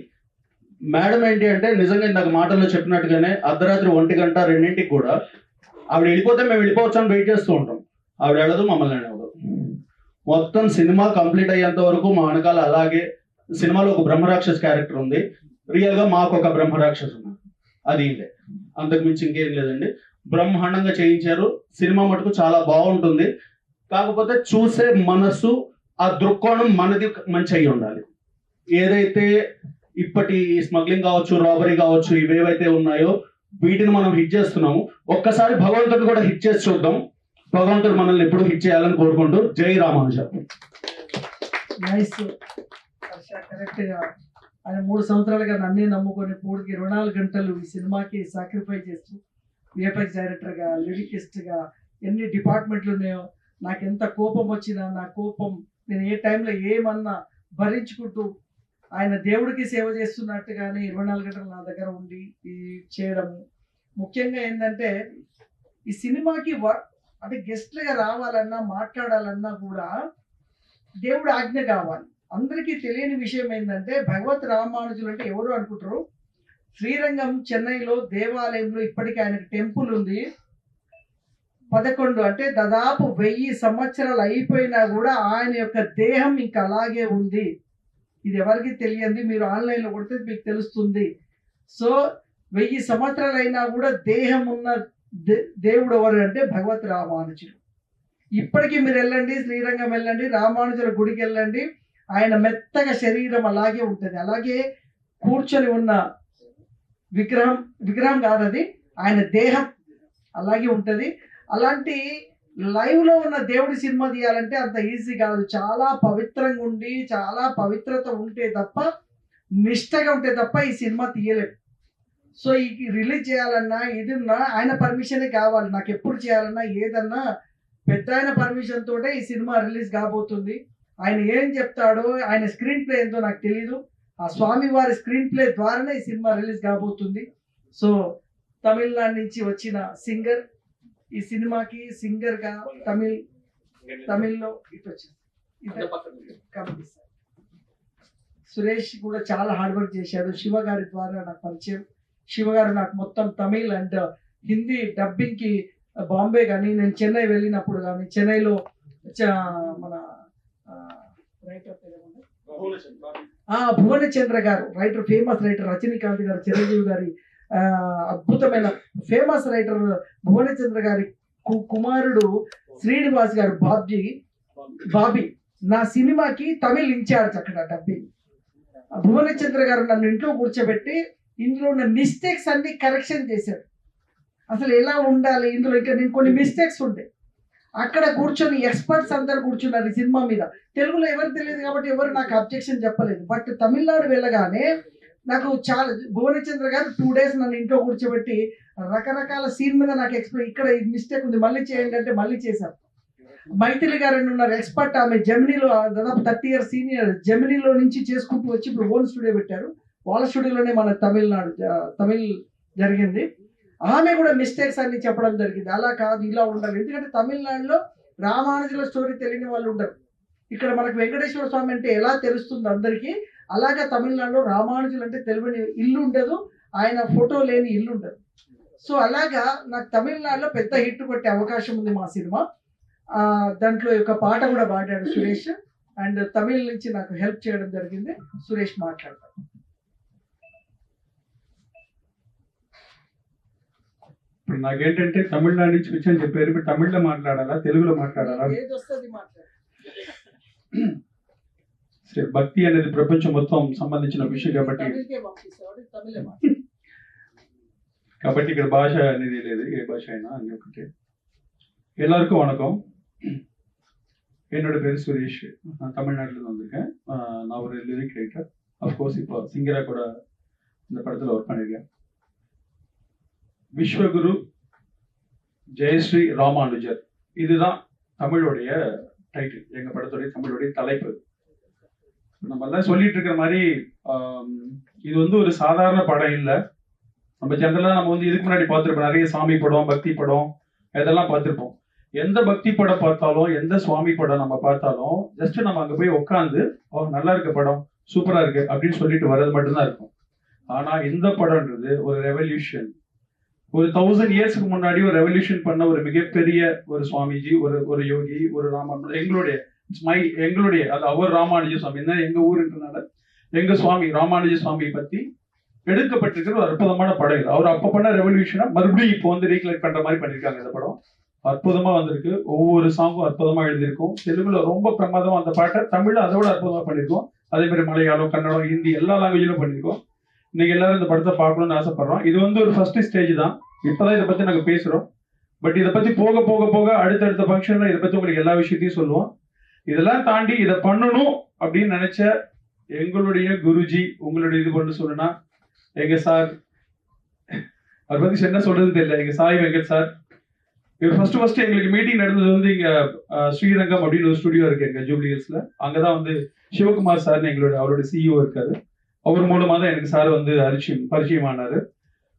Speaker 8: మేడం ఏంటి అంటే నిజంగా ఇందాక మాటల్లో చెప్పినట్టుగానే అర్ధరాత్రి 1 గంట 2ంటికి కూడా ఆవిడ వెళ్ళిపోతే మేము వెళ్ళిపోవచ్చు అని వెయిట్ చేస్తూ ఉంటాం. ఆవిడ వెళ్ళదు, మమ్మల్ని వెళ్ళదు. మొత్తం సినిమా కంప్లీట్ అయ్యేంత వరకు మా వెనకాల అలాగే. సినిమాలో ఒక బ్రహ్మరాక్షస్ క్యారెక్టర్ ఉంది, రియల్ గా మాకు ఒక బ్రహ్మరాక్షస్ ఉన్నారు. అది ఇదే, అంతకు మించి ఇంకేం లేదండి. బ్రహ్మాండంగా చేయించారు. సినిమా మటుకు చాలా బాగుంటుంది. కాకపోతే చూసే మనసు, ఆ దృక్కోణం మనది మంచి అయి ఉండాలి. ఏదైతే ఇప్పటి స్మగ్లింగ్ కావచ్చు, రాబరీ కావచ్చు, ఇవేవైతే ఉన్నాయో వీటిని మనం హిట్ చేస్తున్నాము. ఒక్కసారి భగవంతుడు కూడా హిట్ చేసి చూద్దాం. భగవంతుడు మనల్ని ఎప్పుడు హిట్ చేయాలని కోరుకుంటూ జై రామానుజ.
Speaker 2: నైస్. కరెక్ట్ గా ఆయన 3 సంవత్సరాలుగా నన్నే నమ్ముకొని 24 గంటలు ఈ సినిమాకి సాక్రిఫై చేస్తూ విఎఫ్ఎక్స్ డైరెక్టర్ గా, లిరికిస్ట్ గా, ఎన్ని డిపార్ట్మెంట్లు ఉన్నాయో, నాకు ఎంత కోపం వచ్చినా నా కోపం నేను ఏ టైంలో ఏమన్నా భరించుకుంటూ ఆయన దేవుడికి సేవ చేస్తున్నట్టుగానే 24 గంటలు నా దగ్గర ఉండి ఈ చేయడము. ముఖ్యంగా ఏంటంటే ఈ సినిమాకి అంటే గెస్ట్లుగా రావాలన్నా మాట్లాడాలన్నా కూడా దేవుడు ఆజ్ఞ కావాలి. అందరికీ తెలియని విషయం ఏంటంటే భగవత్ రామానుజులు అంటే ఎవరు అనుకుంటారు. శ్రీరంగం చెన్నైలో దేవాలయంలో ఇప్పటికీ ఆయనకు టెంపుల్ ఉంది. 11 అంటే దాదాపు 1000 సంవత్సరాలు అయిపోయినా కూడా ఆయన యొక్క దేహం ఇంకా అలాగే ఉంది. ఇది ఎవరికి తెలియంది, మీరు ఆన్లైన్లో కొడితే మీకు తెలుస్తుంది. సో 1000 సంవత్సరాలు అయినా కూడా దేహం ఉన్న దేవుడు ఎవరు అంటే భగవత్ రామానుజులు. ఇప్పటికీ మీరు వెళ్ళండి, శ్రీరంగం వెళ్ళండి, రామానుజుల గుడికి వెళ్ళండి, ఆయన మెత్తగా శరీరం అలాగే ఉంటుంది. అలాగే కూర్చొని ఉన్న విగ్రహం కాదు అది, ఆయన దేహం అలాగే ఉంటుంది. అలాంటి లైవ్ లో ఉన్న దేవుడి సినిమా తీయాలంటే అంత ఈజీ కాదు. చాలా పవిత్రంగా ఉండి, చాలా పవిత్రత ఉంటే తప్ప, నిష్టగా ఉంటే తప్ప ఈ సినిమా తీయలేదు. సో ఈ రిలీజ్ చేయాలన్నా ఏదన్నా ఆయన పర్మిషనే కావాలి. నాకు ఎప్పుడు చేయాలన్నా ఏదన్నా పెద్ద ఆయన పర్మిషన్ తోటే ఈ సినిమా రిలీజ్ కాబోతుంది. ఆయన ఏం చెప్తాడో, ఆయన స్క్రీన్ ప్లే ఏందో నాకు తెలీదు. ఆ స్వామి వారి స్క్రీన్ ప్లే ద్వారానే ఈ సినిమా రిలీజ్ కాబోతుంది. సో తమిళనాడు నుంచి వచ్చిన సింగర్ ఈ సినిమాకి సింగర్ గా తమిళ్లో ఇటు వచ్చింది. సురేష్ కూడా చాలా హార్డ్ వర్క్ చేశాడు. శివ గారి ద్వారా నాకు పరిచయం. శివ గారు నాకు మొత్తం తమిళ్ అండ్ హిందీ డబ్బింగ్ కి బాంబే కానీ, నేను చెన్నై వెళ్ళినప్పుడు కానీ, చెన్నైలో మన భువనచంద్ర గారు రైటర్, ఫేమస్ రైటర్, రజనీకాంత్ గారు, చిరంజీవి గారి అద్భుతమైన ఫేమస్ రైటర్ భువనచంద్ర గారి కుమారుడు శ్రీనివాస్ గారు బాబీ నా సినిమాకి తమిళ్ ఇన్ఛార్జ్ అక్కడ డబ్బింగ్. భువనచంద్ర గారు నన్ను ఇంట్లో కూర్చోబెట్టి ఇందులో ఉన్న మిస్టేక్స్ అన్ని కరెక్షన్ చేశారు. అసలు ఎలా ఉండాలి ఇందులో, ఇంకా నేను కొన్ని మిస్టేక్స్ ఉంటాయి. అక్కడ కూర్చొని ఎక్స్పర్ట్స్ అందరు కూర్చున్నారు ఈ సినిమా మీద. తెలుగులో ఎవరు తెలియదు కాబట్టి ఎవరు నాకు అబ్జెక్షన్ చెప్పలేదు. బట్ తమిళనాడు వెళ్ళగానే నాకు చాలా, భువనచంద్ర గారు 2 days నన్ను ఇంట్లో కూర్చోబెట్టి రకరకాల సీన్ మీద నాకు ఎక్స్ప్లెయిన్, ఇక్కడ ఈ మిస్టేక్ ఉంది మళ్ళీ చేయండి అంటే మళ్ళీ చేశారు. మైథిలి గారు ఉన్నారు ఎక్స్పర్ట్, ఆమె జెమినీలో దాదాపు 30 years సీనియర్, జెమినీలో నుంచి చేసుకుంటూ వచ్చి ఇప్పుడు ఓన్ స్టూడియో పెట్టారు. వాళ్ళ స్టూడియోలోనే మన తమిళ్ జరిగింది. ఆమె కూడా మిస్టేక్స్ అన్ని చెప్పడం జరిగింది. అలా కాదు, ఇలా ఉండాలి. ఎందుకంటే తమిళనాడులో రామానుజుల స్టోరీ తెలియని వాళ్ళు ఉండరు. ఇక్కడ మనకు వెంకటేశ్వర స్వామి అంటే ఎలా తెలుస్తుంది అందరికీ, అలాగే తమిళనాడులో రామానుజులు అంటే తెలియని ఇల్లు ఉండదు, ఆయన ఫోటో లేని ఇల్లు ఉండదు. సో అలాగా నాకు తమిళనాడులో పెద్ద హిట్ కొట్టే అవకాశం ఉంది మా సినిమా. దాంట్లో ఒక పాట కూడా పాడాడు సురేష్, అండ్ తమిళ నుంచి నాకు హెల్ప్ చేయడం జరిగింది. సురేష్ మాట్లాడతాడు.
Speaker 9: ఇప్పుడు నాకేంటంటే తమిళనాడు నుంచి వచ్చాను చెప్పారు, ఇప్పుడు తమిళ్లో మాట్లాడాలా తెలుగులో మాట్లాడాలా? సరే, భక్తి అనేది ప్రపంచం మొత్తం సంబంధించిన విషయం కాబట్టి ఇక్కడ భాష అనేది లేదు, ఏ భాష అయినా అన్ని ఒకటే. எல்லாருக்கும் வணக்கம். என்னோட பேர் சுரேஷ், நான் தமிழ்நாட்டிலேருந்து வந்திருக்கேன். நான் ஒரு லிரிக் ரைட்டர். அஃப்கோர்ஸ் இப்போ சிங்கராக கூட இந்த படத்தில் ஒர்க் பண்ணியிருக்கேன். விஸ்வகுரு ஜெயஸ்ரீ ராமானுஜர், இதுதான் தமிழுடைய டைட்டில், எங்கள் படத்துடைய தமிழுடைய தலைப்பு. நம்ம எல்லாம் சொல்லிட்டு இருக்கிற மாதிரி இது வந்து ஒரு சாதாரண படம் இல்லை. நம்ம ஜென்ரலாக நம்ம வந்து இதுக்கு முன்னாடி பார்த்துருப்போம், நிறைய சாமி படம், பக்தி படம் இதெல்லாம் பார்த்துருப்போம். எந்த பக்தி படம் பார்த்தாலும், எந்த சுவாமி படம் நம்ம பார்த்தாலும், ஜஸ்ட் நம்ம அங்கே போய் உட்காந்து நல்லா இருக்க படம், சூப்பரா இருக்கு அப்படின்னு சொல்லிட்டு வர்றது மட்டும்தான் இருக்கும். ஆனா இந்த படம்ன்றது ஒரு ரெவல்யூஷன். ஒரு 1000 இயர்ஸ்க்கு முன்னாடி ஒரு ரெவல்யூஷன் பண்ண ஒரு மிகப்பெரிய ஒரு சுவாமிஜி, ஒரு யோகி, ஒரு எங்களுடைய அது அவர் ராமானுஜ சுவாமி, எங்க ஊருன்றனால எங்க சுவாமி ராமானுஜ சுவாமியை பத்தி எடுக்கப்பட்டிருக்கிற ஒரு அற்புதமான படம் இது. அவர் அப்ப பண்ண ரெவல்யூஷனை மறுபடியும் இப்போ வந்து ரீகலெக்ட் பண்ற மாதிரி பண்ணிருக்காங்க. இந்த படம் அற்புதமா வந்திருக்கு. ஒவ்வொரு சாங்கும் அற்புதமா எழுதியிருக்கும். தெலுங்குல ரொம்ப பிரமாதமா அந்த பாட்டை, தமிழ்ல அதை விட அற்புதமா பண்ணியிருக்கோம். அதே மாதிரி மலையாளம், கன்னடம், ஹிந்தி எல்லா லாங்குவேஜிலும் பண்ணியிருக்கோம். இன்னைக்கு எல்லாரும் இந்த படத்தை பார்க்கணும்னு ஆசைப்படுறோம். இது வந்து ஒரு ஃபர்ஸ்ட் ஸ்டேஜ் தான். இப்பதான் இதை பத்தி நாங்க பேசுறோம். பட் இதை பத்தி போக போக போக அடுத்தடுத்த ஃபங்க்ஷன்ல இதை பத்தி உங்களுக்கு எல்லா விஷயத்தையும் சொல்லுவோம். இதெல்லாம் தாண்டி இதை பண்ணணும் அப்படின்னு நினைச்ச எங்களுடைய குருஜி, உங்களுடைய இது பண்ணு சொல்லுனா எங்க சார், அதை பத்தி என்ன சொல்றது தெரியல, எங்க சாய் வெங்கட் சார். இவர் ஃபர்ஸ்ட் எங்களுக்கு மீட்டிங் நடந்தது வந்து இங்க ஸ்ரீரங்கம் அப்படின்னு ஒரு ஸ்டுடியோ இருக்கு எங்க ஜூப்ளி ஹில்ஸ்ல. அங்கதான் வந்து சிவகுமார் சார் அவரோட சிஇஓ இருக்காரு. அவர் மூலமா தான் எனக்கு சார் வந்து பரிச்சயமானாரு.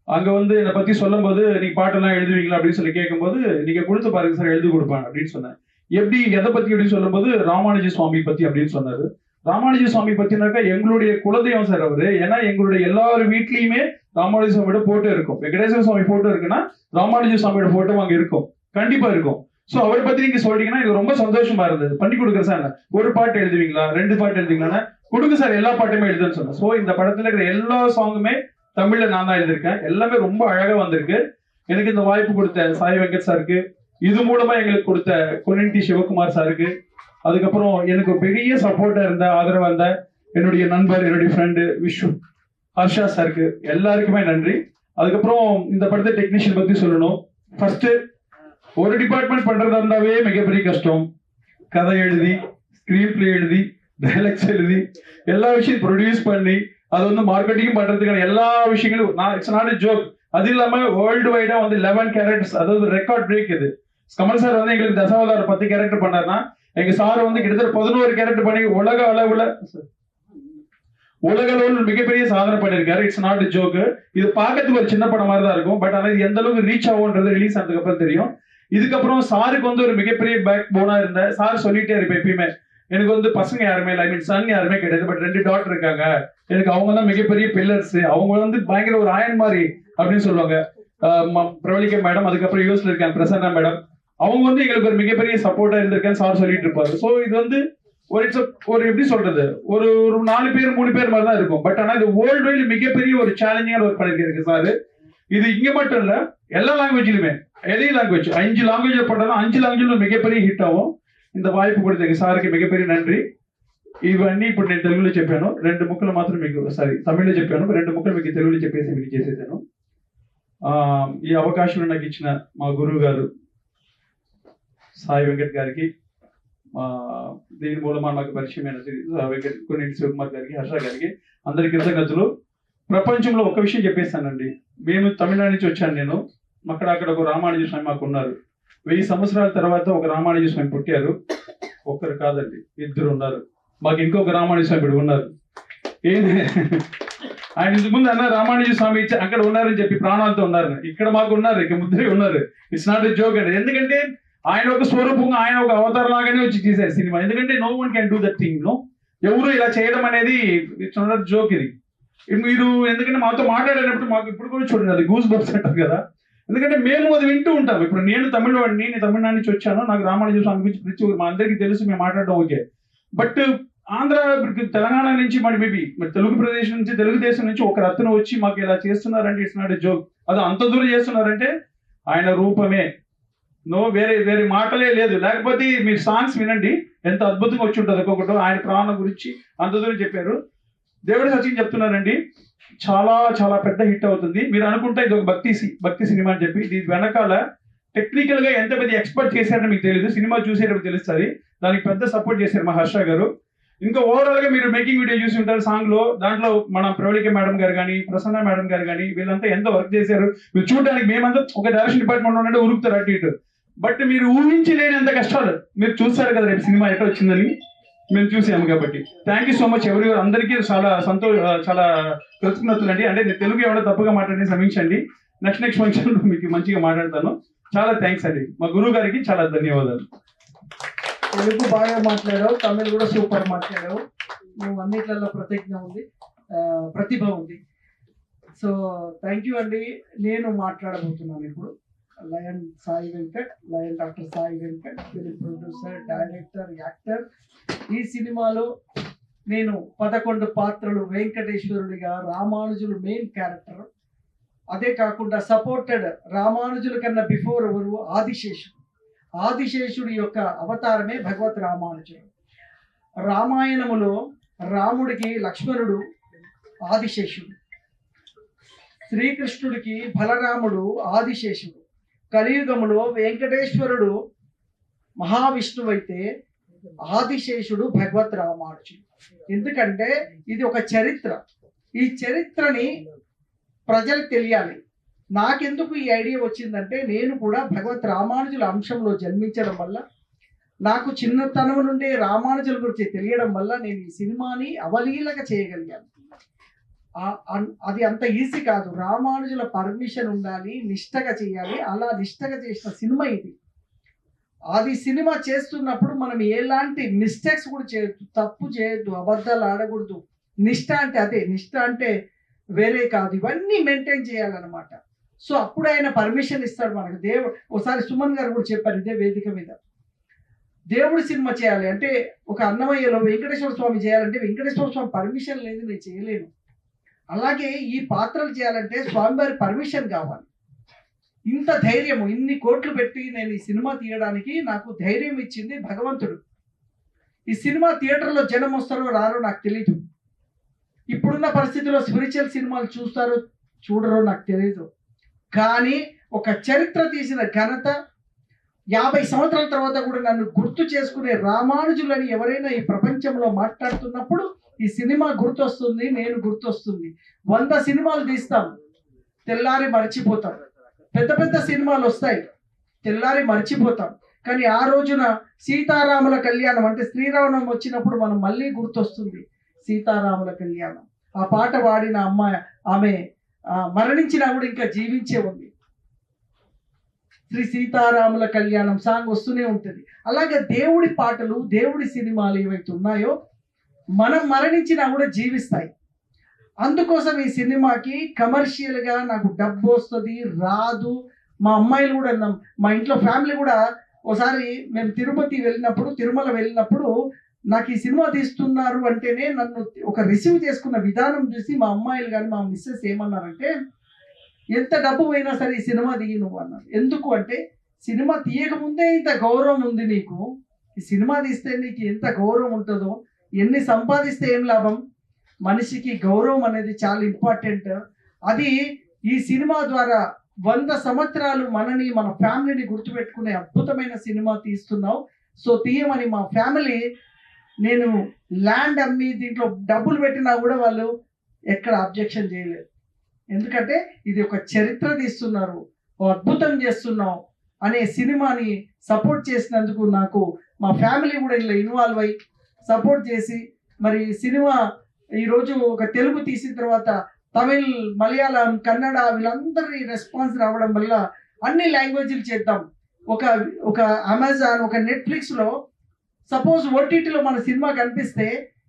Speaker 9: அங்க வந்து என்னை பத்தி சொல்லும் போது, நீங்க பாட்டெல்லாம் எழுதுவீங்களா அப்படின்னு சொல்லி கேட்கும்போது, நீங்க கொடுத்து பாருங்க சார், எழுதி கொடுப்பேன் அப்படின்னு சொன்னேன். எப்படி, எதை பத்தி அப்படின்னு சொல்லும் போது, ராமானுஜ சுவாமி பத்தி அப்படின்னு சொன்னாரு. ராமானுஜ சுவாமி பத்தினாக்கா எங்களுடைய குலதெய்வம் சார் அவரு. ஏன்னா எங்களுடைய எல்லாரும் வீட்லயுமே ராமானுஜ சுவாமியோட போட்டோ இருக்கும். வெங்கடேஸ்வர சுவாமி போட்டோ இருக்குன்னா ராமானுஜ சுவாமியோட போட்டோ அங்க இருக்கும், கண்டிப்பா இருக்கும். சோ அவரை பத்தி நீங்க சொல்றீங்கன்னா எனக்கு ரொம்ப சந்தோஷமா இருந்தது. பண்ணி கொடுக்குற சார், ஒரு பாட்டு எழுதுவீங்களா, 2 பாட்டு எழுதுவீங்களா, கொடுங்க சார், எல்லா பாட்டுமே எழுதுன்னு சொன்னேன். சோ இந்த படத்துல இருக்கிற எல்லா சாங்குமே தமிழ்ல நான் தான் எழுதியிருக்கேன். எல்லாமே ரொம்ப அழகா வந்திருக்கு. எனக்கு இந்த வாய்ப்பு கொடுத்த சாய் வெங்கட் சாருக்கு, இது மூலமா எங்களுக்கு கொடுத்த கொனின்டி சிவகுமார் சாருக்கு, அதுக்கப்புறம் எனக்கு பெரிய சப்போர்ட்டா இருந்த, ஆதரவா இருந்த என்னுடைய நண்பர், என்னுடைய ஃப்ரெண்டு விஷ்ணு ஹர்ஷா சாருக்கு, எல்லாருக்குமே நன்றி. அதுக்கப்புறம் இந்த படத்தை டெக்னீஷியன் பத்தி சொல்லணும். ஃபர்ஸ்ட், ஒரு டிபார்ட்மெண்ட் பண்றதா இருந்தாவே மிகப்பெரிய கஷ்டம். கதை எழுதி, ஸ்கிரீன் பிளே எழுதி, டைலாக்ஸ் எழுதி, எல்லா விஷயம் ப்ரொடியூஸ் பண்ணி, அது வந்து மார்க்கெட்டிங் பண்றதுக்கான எல்லா விஷயங்களும், இட்ஸ் நாட் எ ஜோக். அது இல்லாம வேர்ல்டு வைடா வந்து 11 கேரக்டர்ஸ், அதாவது ரெக்கார்ட் பிரேக் இது. கமல் சார் வந்து எங்களுக்கு தசாவதாரம் 10 கேரக்டர் பண்ணாருன்னா, எங்க சார் வந்து கிட்டத்தட்ட 11 கேரக்டர் பண்ணி உலக அளவுல மிகப்பெரிய சாதனை பண்ணிருக்காரு. It's not a joke. இது பார்க்கறதுக்கு ஒரு சின்ன படம் மாதிரி தான் இருக்கும். பட் ஆனா இது எந்த அளவுக்கு ரீச் ஆகும்ன்றது ரிலீஸ் ஆனதுக்கு அப்புறம் தெரியும். இதுக்கப்புறம் சாருக்கு வந்து ஒரு மிகப்பெரிய பேக் போனா இருந்த சார் சொல்லிட்டே இருப்பேன் எப்பயுமே, எனக்கு வந்து பசங்க யாருமே இல்லை, ஐ மீன் சன் யாருமே கிடையாது, பட் 2 டாட்டர் இருக்காங்க எனக்கு, அவங்க தான் மிகப்பெரிய பில்லர்ஸ், அவங்க வந்து பயங்கர ஒரு அயன் மாதிரி அப்படின்னு சொல்லுவாங்க. பிரவலிகா மேடம், அதுக்கப்புறம் யூஎஸ்ல இருக்காங்க பிரசன்னா மேடம், அவங்க வந்து எங்களுக்கு ஒரு மிகப்பெரிய சப்போர்ட்டா இருந்திருக்கேன்னு சார் சொல்லிட்டு இருப்பாரு. ஸோ இது வந்து ஒரு எப்படி சொல்றது, ஒரு 4 பேர் 3 பேர் மாதிரி தான் இருக்கும். பட் ஆனா இது வேர்ல்டு வைடு மிகப்பெரிய ஒரு சேலஞ்சிங்கான ஒர்க் பண்ணிருக்கு சார். இது இங்க மட்டும் இல்ல, எல்லா லாங்குவேஜ்லுமே, எனி லாங்குவேஜ் 5 லாங்குவேஜ் பண்றதா 5 லாங்குவேஜ்ல மிகப்பெரிய ஹிட் ஆகும். இந்த వాய்పు கொடுத்த సార్కి మిగపేరి నండి. ఇవన్నీ ఇప్పుడు నేను తెలుగులో చెప్పాను, 2 ముక్కలు మాత్రం మీకు తమిళ్లో చెప్పాను, 2 ముక్కలు మీకు తెలుగులో చెప్పేసి మీకు చేసేసాను. ఈ అవకాశం నాకు ఇచ్చిన మా గురువు గారు సాయి వెంకట్ గారికి, దీని మూలమా నాకు పరిచయమైన వెంకట్ కొన్నింటి శివకుమార్ గారికి, హర్ష గారికి అందరి కృతజ్ఞతలు. ప్రపంచంలో ఒక విషయం చెప్పేస్తానండి, మేము తమిళనాడు నుంచి వచ్చాను నేను. అక్కడ ఒక రామానుజ స్వామి మాకు ఉన్నారు. 1000 సంవత్సరాల తర్వాత ఒక రామానుజ స్వామి పుట్టారు. ఒక్కరు కాదండి, 2 ఉన్నారు. మాకు ఇంకొక రామానుజ స్వామి ఉన్నారు. ఆయన ఇంతకు ముందు అన్న రామానుజ స్వామి అక్కడ ఉన్నారని చెప్పి ప్రాణాలతో ఉన్నారు. ఇక్కడ మాకు ఉన్నారు, ఇక 3 ఉన్నారు. ఇట్స్ నాట్ ఎ జోక్ అండి. ఎందుకంటే ఆయన ఒక స్వరూపంగా, ఆయన ఒక అవతారం లాగానే వచ్చి తీశారు సినిమా. ఎందుకంటే no one can do that thing. ఎవరు ఇలా చేయడం అనేది ఇట్స్ నాట్ జోక్. ఇది మీరు ఎందుకంటే మాతో మాట్లాడేటప్పుడు మాకు ఇప్పుడు కూడా చూడండి, అది గూస్ బంప్స్ అంటారు కదా. ఎందుకంటే మేము అది వింటూ ఉంటాం. ఇప్పుడు నేను తమిళవాడిని, నేను తమిళనాడు నుంచి వచ్చాను, నాకు రామానుజ స్వామి గురించి ప్రతి మా అందరికీ తెలుసు, మేము మాట్లాడడం ఓకే. బట్ ఆంధ్ర, తెలంగాణ నుంచి మేబీ తెలుగు ప్రదేశం నుంచి, తెలుగుదేశం నుంచి ఒక రత్న వచ్చి మాకు ఇలా చేస్తున్నారంటే ఇట్స్ నాట్ ఎ జోక్. అది అంత దూరం చేస్తున్నారంటే ఆయన రూపమే, వేరే మాటలే లేదు. లేకపోతే మీరు సాంగ్స్ వినండి, ఎంత అద్భుతంగా వచ్చి ఉంటుంది. ఒక్కొక్కటి ఆయన ప్రాణం గురించి అంత దూరం చెప్పారు. దేవుడి సత్యం చెప్తున్నారండి, చాలా చాలా పెద్ద హిట్ అవుతుంది. మీరు అనుకుంటే ఇది ఒక భక్తి సినిమా అని చెప్పి, దీని వెనకాల టెక్నికల్ గా ఎంత పెద్ద ఎక్స్పర్ట్ చేశారని మీకు తెలియదు, సినిమా చూసేటప్పుడు తెలుస్తుంది. దానికి పెద్ద సపోర్ట్ చేశారు మా హర్ష గారు. ఇంకా ఓవరాల్ గా మీరు మేకింగ్ వీడియో చూసి ఉంటారు సాంగ్ లో. దాంట్లో మన ప్రవళిక మేడం గారు కానీ, ప్రసన్న మేడం గారు కానీ, వీళ్ళంతా ఎంతో వర్క్ చేశారు. మీరు చూడడానికి మేమంతా ఒక డైరెక్షన్ డిపార్ట్మెంట్ ఉన్నట్టు ఉరుకుతారు అటు ఇటు. బట్ మీరు ఊహించలేనంత కష్టాలు మీరు చూస్తారు కదా రేపు సినిమా ఎట్లా వచ్చిందని మేము చూసాము. కాబట్టి థ్యాంక్ యూ సో మచ్ ఎవరి అందరికీ చాలా చాలా కృతజ్ఞతలు అండి. అంటే నేను తెలుగు ఎవరో తప్పుగా మాట్లాడి క్షమించండి. నెక్స్ట్ ఫంక్షన్ మీకు మంచిగా మాట్లాడతాను. చాలా థ్యాంక్స్ అండి. మా గురువు గారికి చాలా ధన్యవాదాలు.
Speaker 2: తెలుగు బాగా మాట్లాడావు, తమిళ్ కూడా సూపర్ మాట్లాడావు. నువ్వు అన్నిట్లలో ప్రతిభ ఉంది. సో థ్యాంక్ యూ అండి. నేను మాట్లాడబోతున్నాను ఇప్పుడు. Lion Sai Venkat, lion doctor Sai Venkat, film producer, director, actor. ఈ సినిమాలో నేను 11 పాత్రలు, వెంకటేశ్వరుడిగా, రామానుజులు మెయిన్ క్యారెక్టర్. అదే కాకుండా సపోర్టెడ్ రామానుజుల కన్నా బిఫోర్ ఎవరు, ఆదిశేషుడి యొక్క అవతారమే భగవత్ రామానుజుడు. రామాయణములో రాముడికి లక్ష్మణుడు ఆదిశేషుడు, శ్రీకృష్ణుడికి బలరాముడు ఆదిశేషుడు, కలియుగములో వెంకటేశ్వరుడు మహావిష్ణువు అయితే ఆదిశేషుడు భగవత్ రామానుజుడు. ఎందుకంటే ఇది ఒక చరిత్ర. ఈ చరిత్రని ప్రజలకు తెలియాలి. నాకెందుకు ఈ ఐడియా వచ్చిందంటే, నేను కూడా భగవత్ రామానుజుల అంశంలో జన్మించడం వల్ల, నాకు చిన్నతనం నుండే రామానుజుల గురించి తెలియడం వల్ల నేను ఈ సినిమాని అవలీలగా చేయగలిగాను. అది అంత ఈజీ కాదు. రామానుజుల పర్మిషన్ ఉండాలి, నిష్టగా చేయాలి. అలా నిష్టగా చేసిన సినిమా ఇది. అది సినిమా చేస్తున్నప్పుడు మనం ఎలాంటి మిస్టేక్స్ కూడా చేయొద్దు, తప్పు చేయొద్దు, అబద్ధాలు ఆడకూడదు. నిష్ట అంటే అదే, నిష్ట అంటే వేరే కాదు, ఇవన్నీ మెయింటైన్ చేయాలన్నమాట. సో అప్పుడు ఆయన పర్మిషన్ ఇస్తాడు మనకు. ఒకసారి సుమన్ గారు కూడా చెప్పారు ఇదే వేదిక మీద, దేవుడి సినిమా చేయాలి అంటే, ఒక అన్నమయ్యలో వెంకటేశ్వర స్వామి చేయాలంటే వెంకటేశ్వర స్వామి పర్మిషన్ లేదు, నేను చేయలేను. అలాగే ఈ పాత్రలు చేయాలంటే స్వామివారి పర్మిషన్ కావాలి. ఇంత ధైర్యము, ఇన్ని కోట్లు పెట్టి నేను ఈ సినిమా తీయడానికి నాకు ధైర్యం ఇచ్చింది భగవంతుడు. ఈ సినిమా థియేటర్లో జనం వస్తారో రారో నాకు తెలియదు. ఇప్పుడున్న పరిస్థితుల్లో స్పిరిచువల్ సినిమాలు చూస్తారో చూడరో నాకు తెలియదు. కానీ ఒక చరిత్ర తీసిన ఘనత, 50 సంవత్సరాల తర్వాత కూడా నన్ను గుర్తు చేసుకునే రామానుజులని ఎవరైనా ఈ ప్రపంచంలో మాట్లాడుతున్నప్పుడు ఈ సినిమా గుర్తొస్తుంది, నేను గుర్తొస్తుంది. 100 సినిమాలు తీస్తాం, తెల్లారి మర్చిపోతాం. పెద్ద పెద్ద సినిమాలు వస్తాయి, తెల్లారి మర్చిపోతాం. కానీ ఆ రోజున సీతారాముల కళ్యాణం అంటే శ్రీరామనవమి వచ్చినప్పుడు మనం మళ్ళీ గుర్తొస్తుంది సీతారాముల కళ్యాణం. ఆ పాట పాడిన అమ్మాయి, ఆమె మరణించినా కూడా ఇంకా జీవించే ఉంది. శ్రీ సీతారాముల కళ్యాణం సాంగ్ వస్తూనే ఉంటుంది. అలాగే దేవుడి పాటలు, దేవుడి సినిమాలు ఏవైతే ఉన్నాయో మనం మరణించినా కూడా జీవిస్తాయి. అందుకోసం ఈ సినిమాకి కమర్షియల్గా నాకు డబ్బు వస్తుంది రాదు. మా అమ్మాయిలు కూడా, మా ఇంట్లో ఫ్యామిలీ కూడా, ఒకసారి మేము తిరుమల వెళ్ళినప్పుడు నాకు ఈ సినిమా తీస్తున్నారు అంటేనే నన్ను ఒక రిసీవ్ చేసుకున్న విధానం చూసి మా అమ్మాయిలు కానీ మా మిస్సెస్ ఏమన్నారంటే, ఎంత డబ్బు పోయినా సరే ఈ సినిమా తీయి నువ్వు అన్నారు. ఎందుకు అంటే, సినిమా తీయకముందే ఇంత గౌరవం ఉంది నీకు, ఈ సినిమా తీస్తే నీకు ఎంత గౌరవం ఉంటుందో, ఎన్ని సంపాదిస్తే ఏం లాభం, మనిషికి గౌరవం అనేది చాలా ఇంపార్టెంట్. అది ఈ సినిమా ద్వారా 100 సంవత్సరాలు మనని, మన ఫ్యామిలీని గుర్తుపెట్టుకునే అద్భుతమైన సినిమా తీస్తున్నావు. సో తీయమని మా ఫ్యామిలీ, నేను ల్యాండ్ అమ్మి దీంట్లో డబ్బులు పెట్టినా కూడా వాళ్ళు ఎక్కడ అబ్జెక్షన్ చేయలేదు. ఎందుకంటే ఇది ఒక చరిత్ర తీస్తున్నారు, ఓ అద్భుతం చేస్తున్నావు అనే సినిమాని సపోర్ట్ చేసినందుకు నాకు మా ఫ్యామిలీ కూడా ఇలా ఇన్వాల్వ్ అయ్యి సపోర్ట్ చేసి, మరి సినిమా ఈరోజు ఒక తెలుగు తీసిన తర్వాత తమిళ్, మలయాళం, కన్నడ వీళ్ళందరి రెస్పాన్స్ రావడం వల్ల అన్ని లాంగ్వేజ్లు చేద్దాం. ఒక అమెజాన్, ఒక నెట్ఫ్లిక్స్లో సపోజ్ ఓటీటీలో మన సినిమా కనిపిస్తే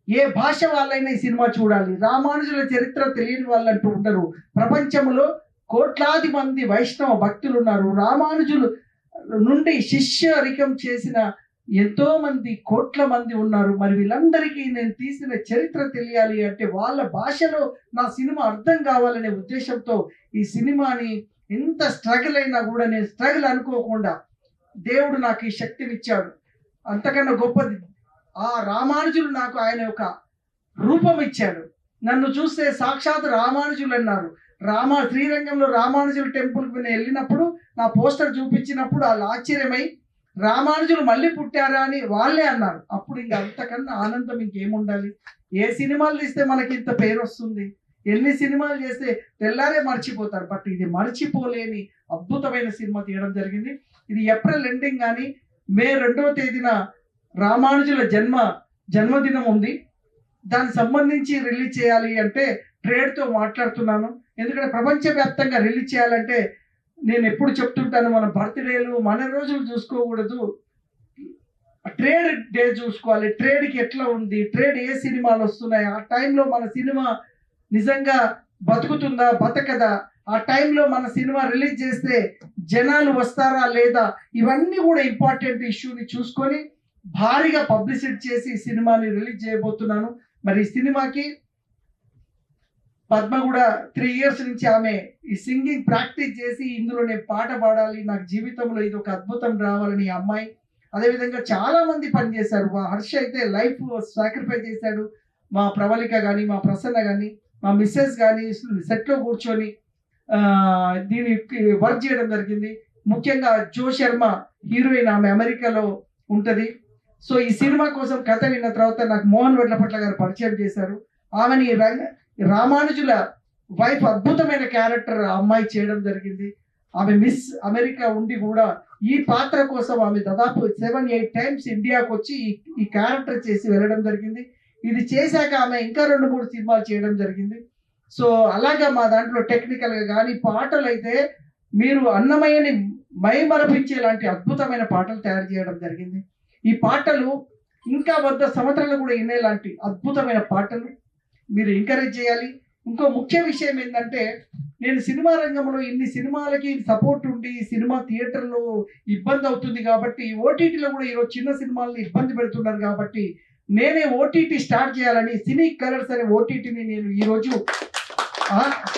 Speaker 2: ఏ భాష వాళ్ళైనా ఈ సినిమా చూడాలి. రామానుజుల చరిత్ర తెలియని వాళ్ళంటూ ఉండరు. ప్రపంచంలో కోట్లాది మంది వైష్ణవ భక్తులు ఉన్నారు. రామానుజులు నుండి శిష్యరికం చేసిన ఎంతో మంది, కోట్ల మంది ఉన్నారు. మరి వీళ్ళందరికీ నేను తీసిన చరిత్ర తెలియాలి అంటే వాళ్ళ భాషలో నా సినిమా అర్థం కావాలనే ఉద్దేశంతో ఈ సినిమాని ఎంత స్ట్రగుల్ అయినా కూడా నేను స్ట్రగుల్ అనుకోకుండా దేవుడు నాకు ఈ శక్తినిచ్చాడు. అంతకన్నా గొప్పది, ఆ రామానుజులు నాకు ఆయన ఒక రూపం ఇచ్చాడు. నన్ను చూస్తే సాక్షాత్ రామానుజులు అన్నారు. శ్రీరంగంలో రామానుజుల టెంపుల్కి నేను వెళ్ళినప్పుడు నా పోస్టర్ చూపించినప్పుడు వాళ్ళు ఆశ్చర్యమై రామానుజులు మళ్ళీ పుట్టారా అని వాళ్ళే అన్నారు. అప్పుడు ఇంకా అంతకన్నా ఆనందం ఇంకేముండాలి? ఏ సినిమాలు తీస్తే మనకి ఇంత పేరు వస్తుంది, ఎన్ని సినిమాలు చేస్తే తెల్లారే మర్చిపోతారు. బట్ ఇది మర్చిపోలేని అద్భుతమైన సినిమా తీయడం జరిగింది. ఇది ఏప్రిల్ ఎండింగ్ కానీ మే 2వ తేదీన రామానుజుల జన్మదినం ఉంది. దానికి సంబంధించి రిలీజ్ చేయాలి అంటే ట్రేడ్తో మాట్లాడుతున్నాను. ఎందుకంటే ప్రపంచవ్యాప్తంగా రిలీజ్ చేయాలంటే నేను ఎప్పుడు చెప్తుంటాను, మన బర్త్డేలు మన రోజులు చూసుకోకూడదు, ట్రేడ్ డే చూసుకోవాలి. ట్రేడ్కి ఎట్లా ఉంది, ట్రేడ్ ఏ సినిమాలు వస్తున్నాయి, ఆ టైంలో మన సినిమా నిజంగా బతుకుతుందా బతకదా, ఆ టైంలో మన సినిమా రిలీజ్ చేస్తే జనాలు వస్తారా లేదా, ఇవన్నీ కూడా ఇంపార్టెంట్ ఇష్యూని చూసుకొని భారీగా పబ్లిసిటీ చేసి ఈ సినిమాని రిలీజ్ చేయబోతున్నాను. మరి ఈ సినిమాకి పద్మ కూడా 3 years నుంచి ఆమె ఈ సింగింగ్ ప్రాక్టీస్ చేసి ఇందులో నేను పాట పాడాలి, నాకు జీవితంలో ఇది ఒక అద్భుతం రావాలని అమ్మాయి. అదేవిధంగా చాలా మంది పనిచేశారు. మా హర్ష అయితే లైఫ్ సాక్రిఫైస్ చేశాడు. మా ప్రవళిక కానీ, మా ప్రసన్న కానీ, మా మిస్సెస్ కానీ సెట్లో కూర్చొని దీనికి వర్క్ చేయడం జరిగింది. ముఖ్యంగా జో శర్మ హీరోయిన్, ఆమె అమెరికాలో ఉంటుంది. సో ఈ సినిమా కోసం కథ విన్న తర్వాత నాకు మోహన్ వెడ్లపట్ల గారు పరిచయం చేశారు. ఆమెని రామానుజుల వైఫ్, అద్భుతమైన క్యారెక్టర్ అమ్మాయి చేయడం జరిగింది. ఆమె మిస్ అమెరికా ఉండి కూడా ఈ పాత్ర కోసం ఆమె దాదాపు 7-8 times ఇండియాకు వచ్చి ఈ క్యారెక్టర్ చేసి వెళ్ళడం జరిగింది. ఇది చేశాక ఆమె ఇంకా 2-3 సినిమాలు చేయడం జరిగింది. సో అలాగా మా దాంట్లో టెక్నికల్గా కానీ పాటలు అయితే మీరు అన్నమయ్యని మైమరపించేలాంటి అద్భుతమైన పాటలు తయారు చేయడం జరిగింది. ఈ పాటలు ఇంకా 100 సంవత్సరాలు కూడా వినేలాంటి అద్భుతమైన పాటలు మీరు ఎంకరేజ్ చేయాలి. ఇంకో ముఖ్య విషయం ఏంటంటే, నేను సినిమా రంగంలో ఇన్ని సినిమాలకి సపోర్ట్ ఉండి సినిమా థియేటర్లో ఇబ్బంది అవుతుంది కాబట్టి, ఓటీటీలో కూడా ఈరోజు చిన్న సినిమాలని ఇబ్బంది పెడుతున్నారు కాబట్టి నేనే ఓటీటీ స్టార్ట్ చేయాలని సినీ కలర్స్ అనే ఓటీటీని నేను ఈరోజు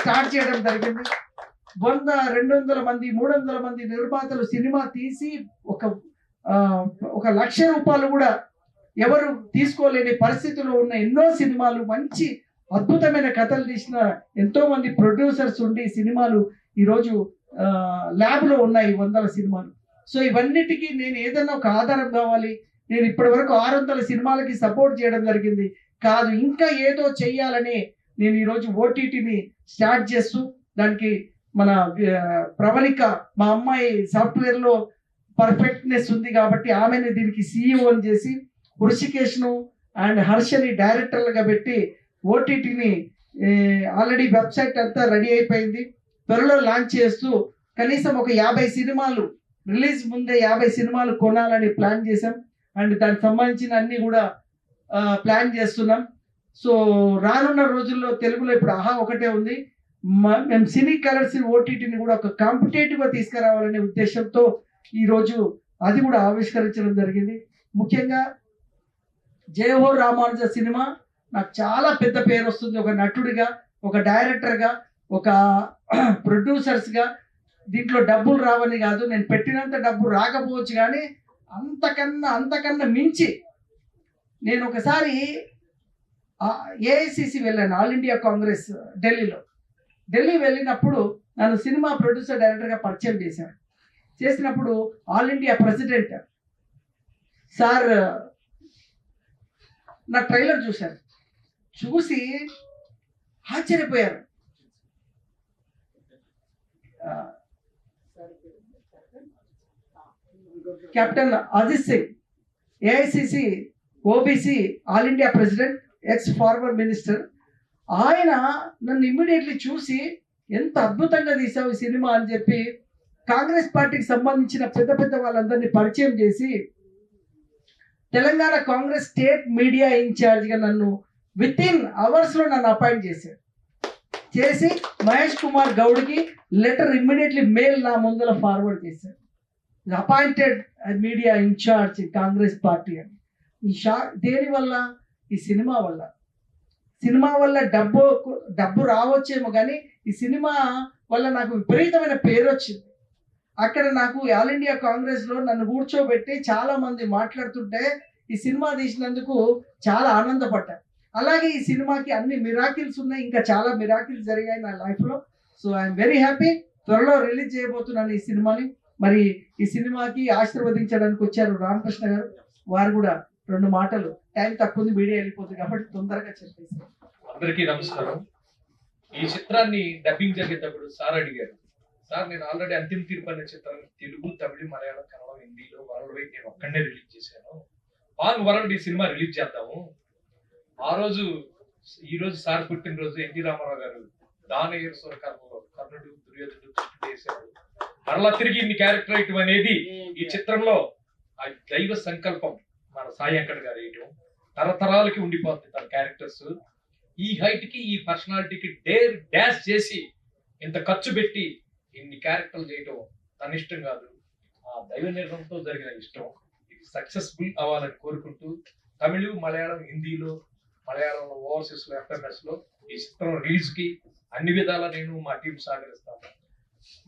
Speaker 2: స్టార్ట్ చేయడం జరిగింది. 100-200 మంది 300 మంది నిర్మాతలు సినిమా తీసి ఒక 1,00,000 రూపాయలు కూడా ఎవరు తీసుకోలేని పరిస్థితిలో ఉన్న ఎన్నో సినిమాలు, మంచి అద్భుతమైన కథలు తీసిన ఎంతో మంది ప్రొడ్యూసర్స్ ఉండి సినిమాలు ఈరోజు ల్యాబ్లో ఉన్నాయి 100 సినిమాలు. సో ఇవన్నిటికీ నేను ఏదైనా ఒక ఆధారం కావాలి. నేను ఇప్పటి వరకు 600 సినిమాలకి సపోర్ట్ చేయడం జరిగింది కాదు, ఇంకా ఏదో చెయ్యాలని నేను ఈరోజు ఓటీటీని స్టార్ట్ చేస్తూ, దానికి మన ప్రవళిక మా అమ్మాయి సాఫ్ట్వేర్లో పర్ఫెక్ట్నెస్ ఉంది కాబట్టి ఆమెని దీనికి సీఈఓని చేసి, హృషికేష్ను అండ్ హర్షని డైరెక్టర్లుగా పెట్టి ఓటీటీని ఆల్రెడీ వెబ్సైట్ అంతా రెడీ అయిపోయింది. త్వరలో లాంచ్ చేస్తూ కనీసం ఒక 50 సినిమాలు రిలీజ్ ముందే 50 సినిమాలు కొనాలని ప్లాన్ చేసాం. అండ్ దానికి సంబంధించిన అన్ని కూడా ప్లాన్ చేస్తున్నాం. సో రానున్న రోజుల్లో తెలుగులో ఇప్పుడు ఆహా ఒకటే ఉంది. మేము సినీ కలర్స్ ఓటీటీని కూడా ఒక కాంపిటేటివ్గా తీసుకురావాలనే ఉద్దేశంతో ఈరోజు అది కూడా ఆవిష్కరించడం జరిగింది. ముఖ్యంగా జయహో రామానుజ సినిమా నాకు చాలా పెద్ద పేరు వస్తుంది. ఒక నటుడిగా, ఒక డైరెక్టర్గా, ఒక ప్రొడ్యూసర్స్గా. దీంట్లో డబ్బులు రావని కాదు, నేను పెట్టినంత డబ్బు రాకపోవచ్చు కానీ అంతకన్నా మించి నేను ఒకసారి ఏఐసిసి వెళ్ళాను, ఆల్ ఇండియా కాంగ్రెస్ ఢిల్లీ వెళ్ళినప్పుడు నన్ను సినిమా ప్రొడ్యూసర్ డైరెక్టర్గా పరిచయం చేసినప్పుడు ఆల్ ఇండియా ప్రెసిడెంట్ సార్ నా ట్రైలర్ చూసి ఆశ్చర్యపోయారు. Captain Ajit Singh, AICC OBC all India president, ex former minister, ఆయన నన్ను ఇమ్మీడియట్లీ చూసి ఎంత అద్భుతంగా తీసావు ఈ సినిమా అని చెప్పి కాంగ్రెస్ పార్టీకి సంబంధించిన పెద్ద వాళ్ళందరినీ పరిచయం చేసి తెలంగాణ కాంగ్రెస్ స్టేట్ మీడియా ఇన్ఛార్జ్గా నన్ను వితిన్ అవర్స్లో నన్ను అపాయింట్ చేసి మహేష్ కుమార్ గౌడ్కి లెటర్ ఇమ్మీడియట్లీ మెయిల్ నా ముందర ఫార్వర్డ్ చేశారు. Appointed media incharge Congress party అని. దేనివల్ల? ఈ సినిమా వల్ల డబ్బు రావచ్చేమో కానీ ఈ సినిమా వల్ల నాకు విపరీతమైన పేరు వచ్చింది. అక్కడ నాకు ఆల్ ఇండియా కాంగ్రెస్లో నన్ను కూర్చోబెట్టి చాలా మంది మాట్లాడుతుంటే ఈ సినిమా తీసినందుకు చాలా ఆనందపడ్డాను. అలాగే ఈ సినిమాకి అన్ని మిరాకిల్స్ ఉన్నాయి, ఇంకా చాలా మిరాకిల్స్ జరిగాయి నా లైఫ్లో. So I'm very happy. త్వరలో రిలీజ్ చేయబోతున్నాను ఈ సినిమాని. మరి ఈ సినిమాకి ఆశీర్వదించడానికి వచ్చారు రామకృష్ణ గారు. వారు కూడా 2 మాటలు, టైం తక్కువ ఉంది, మీడియా వెళ్ళిపోతుంది కాబట్టి తొందరగా చెప్పేసి.
Speaker 10: అందరికీ నమస్కారం. ఈ చిత్రాన్ని డబ్బింగ్ జరిగేటప్పుడు సార్ అడిగారు, సార్ నేను ఆల్రెడీ అంతిమ తీర్పు అనే చిత్రాన్ని తెలుగు, తమిళ, మలయాళం, కన్నడం, హిందీలో వరల్డ్ వైడ్ నేను ఒక్కడే రిలీజ్ చేశాను. పాన్ వరల్డ్ ఈ సినిమా రిలీజ్ చేద్దాము. ఈ రోజు సార్ పుట్టినరోజు ఎన్టీ రామారావు గారు దానయ్య కర్ణలో కర్ణుడు, దుర్యోధనుడు చేశారు. మరలా తిరిగి ఇన్ని క్యారెక్టర్ వేయటం అనేది ఈ చిత్రంలో ఆ దైవ సంకల్పం. మన సాయి వెంకట్ గారు వేయటం తరతరాలకి ఉండిపోతుంది తన క్యారెక్టర్స్. ఈ హైట్ కి, ఈ పర్సనాలిటీకి డాష్ చేసి ఇంత ఖర్చు పెట్టి ఇన్ని క్యారెక్టర్లు చేయటం తన ఇష్టం కాదు, ఆ దైవ నిర్ణయంతో జరిగిన ఇష్టం. ఇది సక్సెస్ఫుల్ అవ్వాలని కోరుకుంటూ తమిళ, మలయాళం, హిందీలో, మలయాళంలో, ఓవర్సీస్ లో, FMS లో ఈ చిత్రం రిలీజ్ కి అన్ని విధాలా నేను మా టీం సహకరిస్తాను.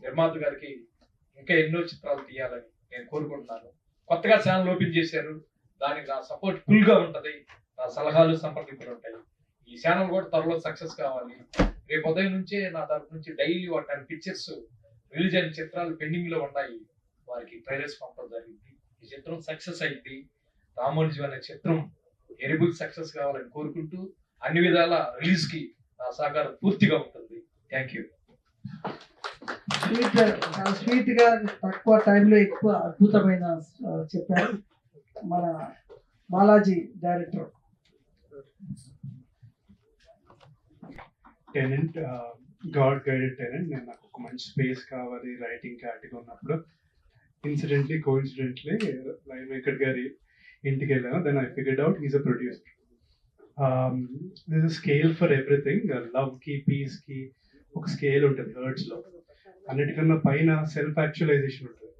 Speaker 10: నిర్మాత గారికి ఇంకా ఎన్నో చిత్రాలు తీయాలని నేను కోరుకుంటున్నాను. కొత్తగా ఛానల్ ఓపెన్ చేశారు, దానికి నా సపోర్ట్ ఫుల్ గా ఉంటది, నా సలహాలు, సంప్రదింపులు ఉంటాయి. ఈ ఛానల్ కూడా త్వరలో సక్సెస్ కావాలి. రేపు ఉదయం నుంచే నా తరపు నుంచి డైలీ 10 పిక్చర్స్ రిలీజ్ అయిన చిత్రాలు పెండింగ్ లో ఉన్నాయి, వారికి ట్రైలర్స్ పంపడం జరిగింది. ఈ చిత్రం సక్సెస్ అయింది. రామోజీ అనే చిత్రం ఎరిబుల్ సక్సెస్ కావాలని కోరుకుంటూ అన్ని విధాల రిలీజ్ కి నా సహకారం పూర్తిగా ఉంటుంది. Thank you.
Speaker 2: స్వీట్ గా తక్కువ టైంలో ఎక్కువ అద్భుతమైన చెప్పారు మన Balaji director.
Speaker 11: Tenant, God guided tenant. నేను నాకు ఒక మంచి స్పేస్ కావాలి రైటింగ్ క్యాటగా ఉన్నప్పుడు ఇన్సిడెంట్లీ కోఇన్సిడెంట్లీ లైవ్ వెంకట్ గారి ఇంటికి వెళ్ళాను. Then I figured out he's a producer. This a scale for everything. Love కి, పీస్ కి ఒక స్కేల్ ఉంటుంది హర్ట్స్ లో. అన్నిటికన్నా పైన సెల్ఫ్ యాక్చువలైజేషన్ ఉంటుంది.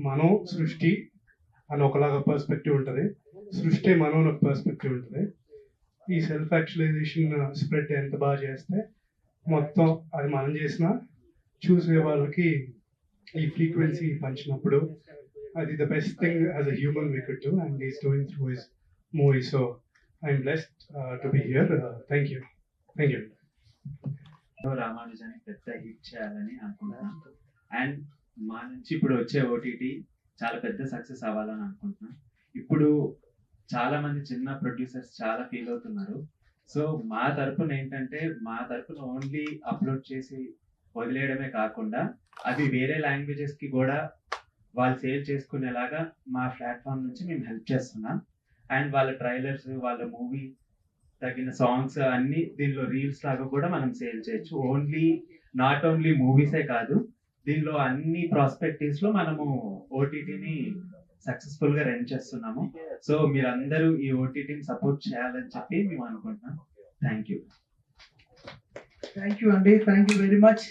Speaker 11: మనం సృష్టి అని ఒకలాగా పర్స్పెక్టివ్ ఉంటుంది, సృష్టి మనం ఒక పర్స్పెక్టివ్ ఉంటుంది. ఈ సెల్ఫ్ యాక్చువలైజేషన్ స్ప్రెడ్ ఎంత బాగా చేస్తే మొత్తం అది మనం చేసిన చూసే వాళ్ళకి ఈ ఫ్రీక్వెన్సీ పంచినప్పుడు అది the best thing as a human we could do, and is doing through his movie. So I'm blessed to be here. Thank you. Thank you.
Speaker 5: రామానుజాన్ని పెద్ద హిట్ చేయాలని అనుకుంటున్నాను. అండ్ మా నుంచి ఇప్పుడు వచ్చే ఓటీటీ చాలా పెద్ద సక్సెస్ అవ్వాలని అనుకుంటున్నాను. ఇప్పుడు చాలా మంది చిన్న ప్రొడ్యూసర్స్ చాలా ఫీల్ అవుతున్నారు. సో మా తరపున ఓన్లీ అప్లోడ్ చేసి వదిలేయడమే కాకుండా అవి వేరే లాంగ్వేజెస్ కి కూడా వాళ్ళు సేల్ చేసుకునేలాగా మా ప్లాట్ఫామ్ నుంచి మేము హెల్ప్ చేస్తున్నాం. అండ్ వాళ్ళ ట్రైలర్స్, వాళ్ళ మూవీ తగిన సాంగ్స్ అన్ని దీనిలో రీల్స్ లాగా కూడా మనం సేల్ చేయొచ్చు. నాట్ ఓన్లీ మూవీసే కాదు, దీనిలో అన్ని ప్రాస్పెక్టివ్స్ లో మనము ఓటీటీని సక్సెస్ఫుల్ గా రన్ చేస్తున్నాము. సో మీరందరూ ఈ ఓటీటీని సపోర్ట్ చేయాలని చెప్పి మేము అనుకుంటున్నాం. థ్యాంక్ యూ
Speaker 2: అండి. Thank you very much.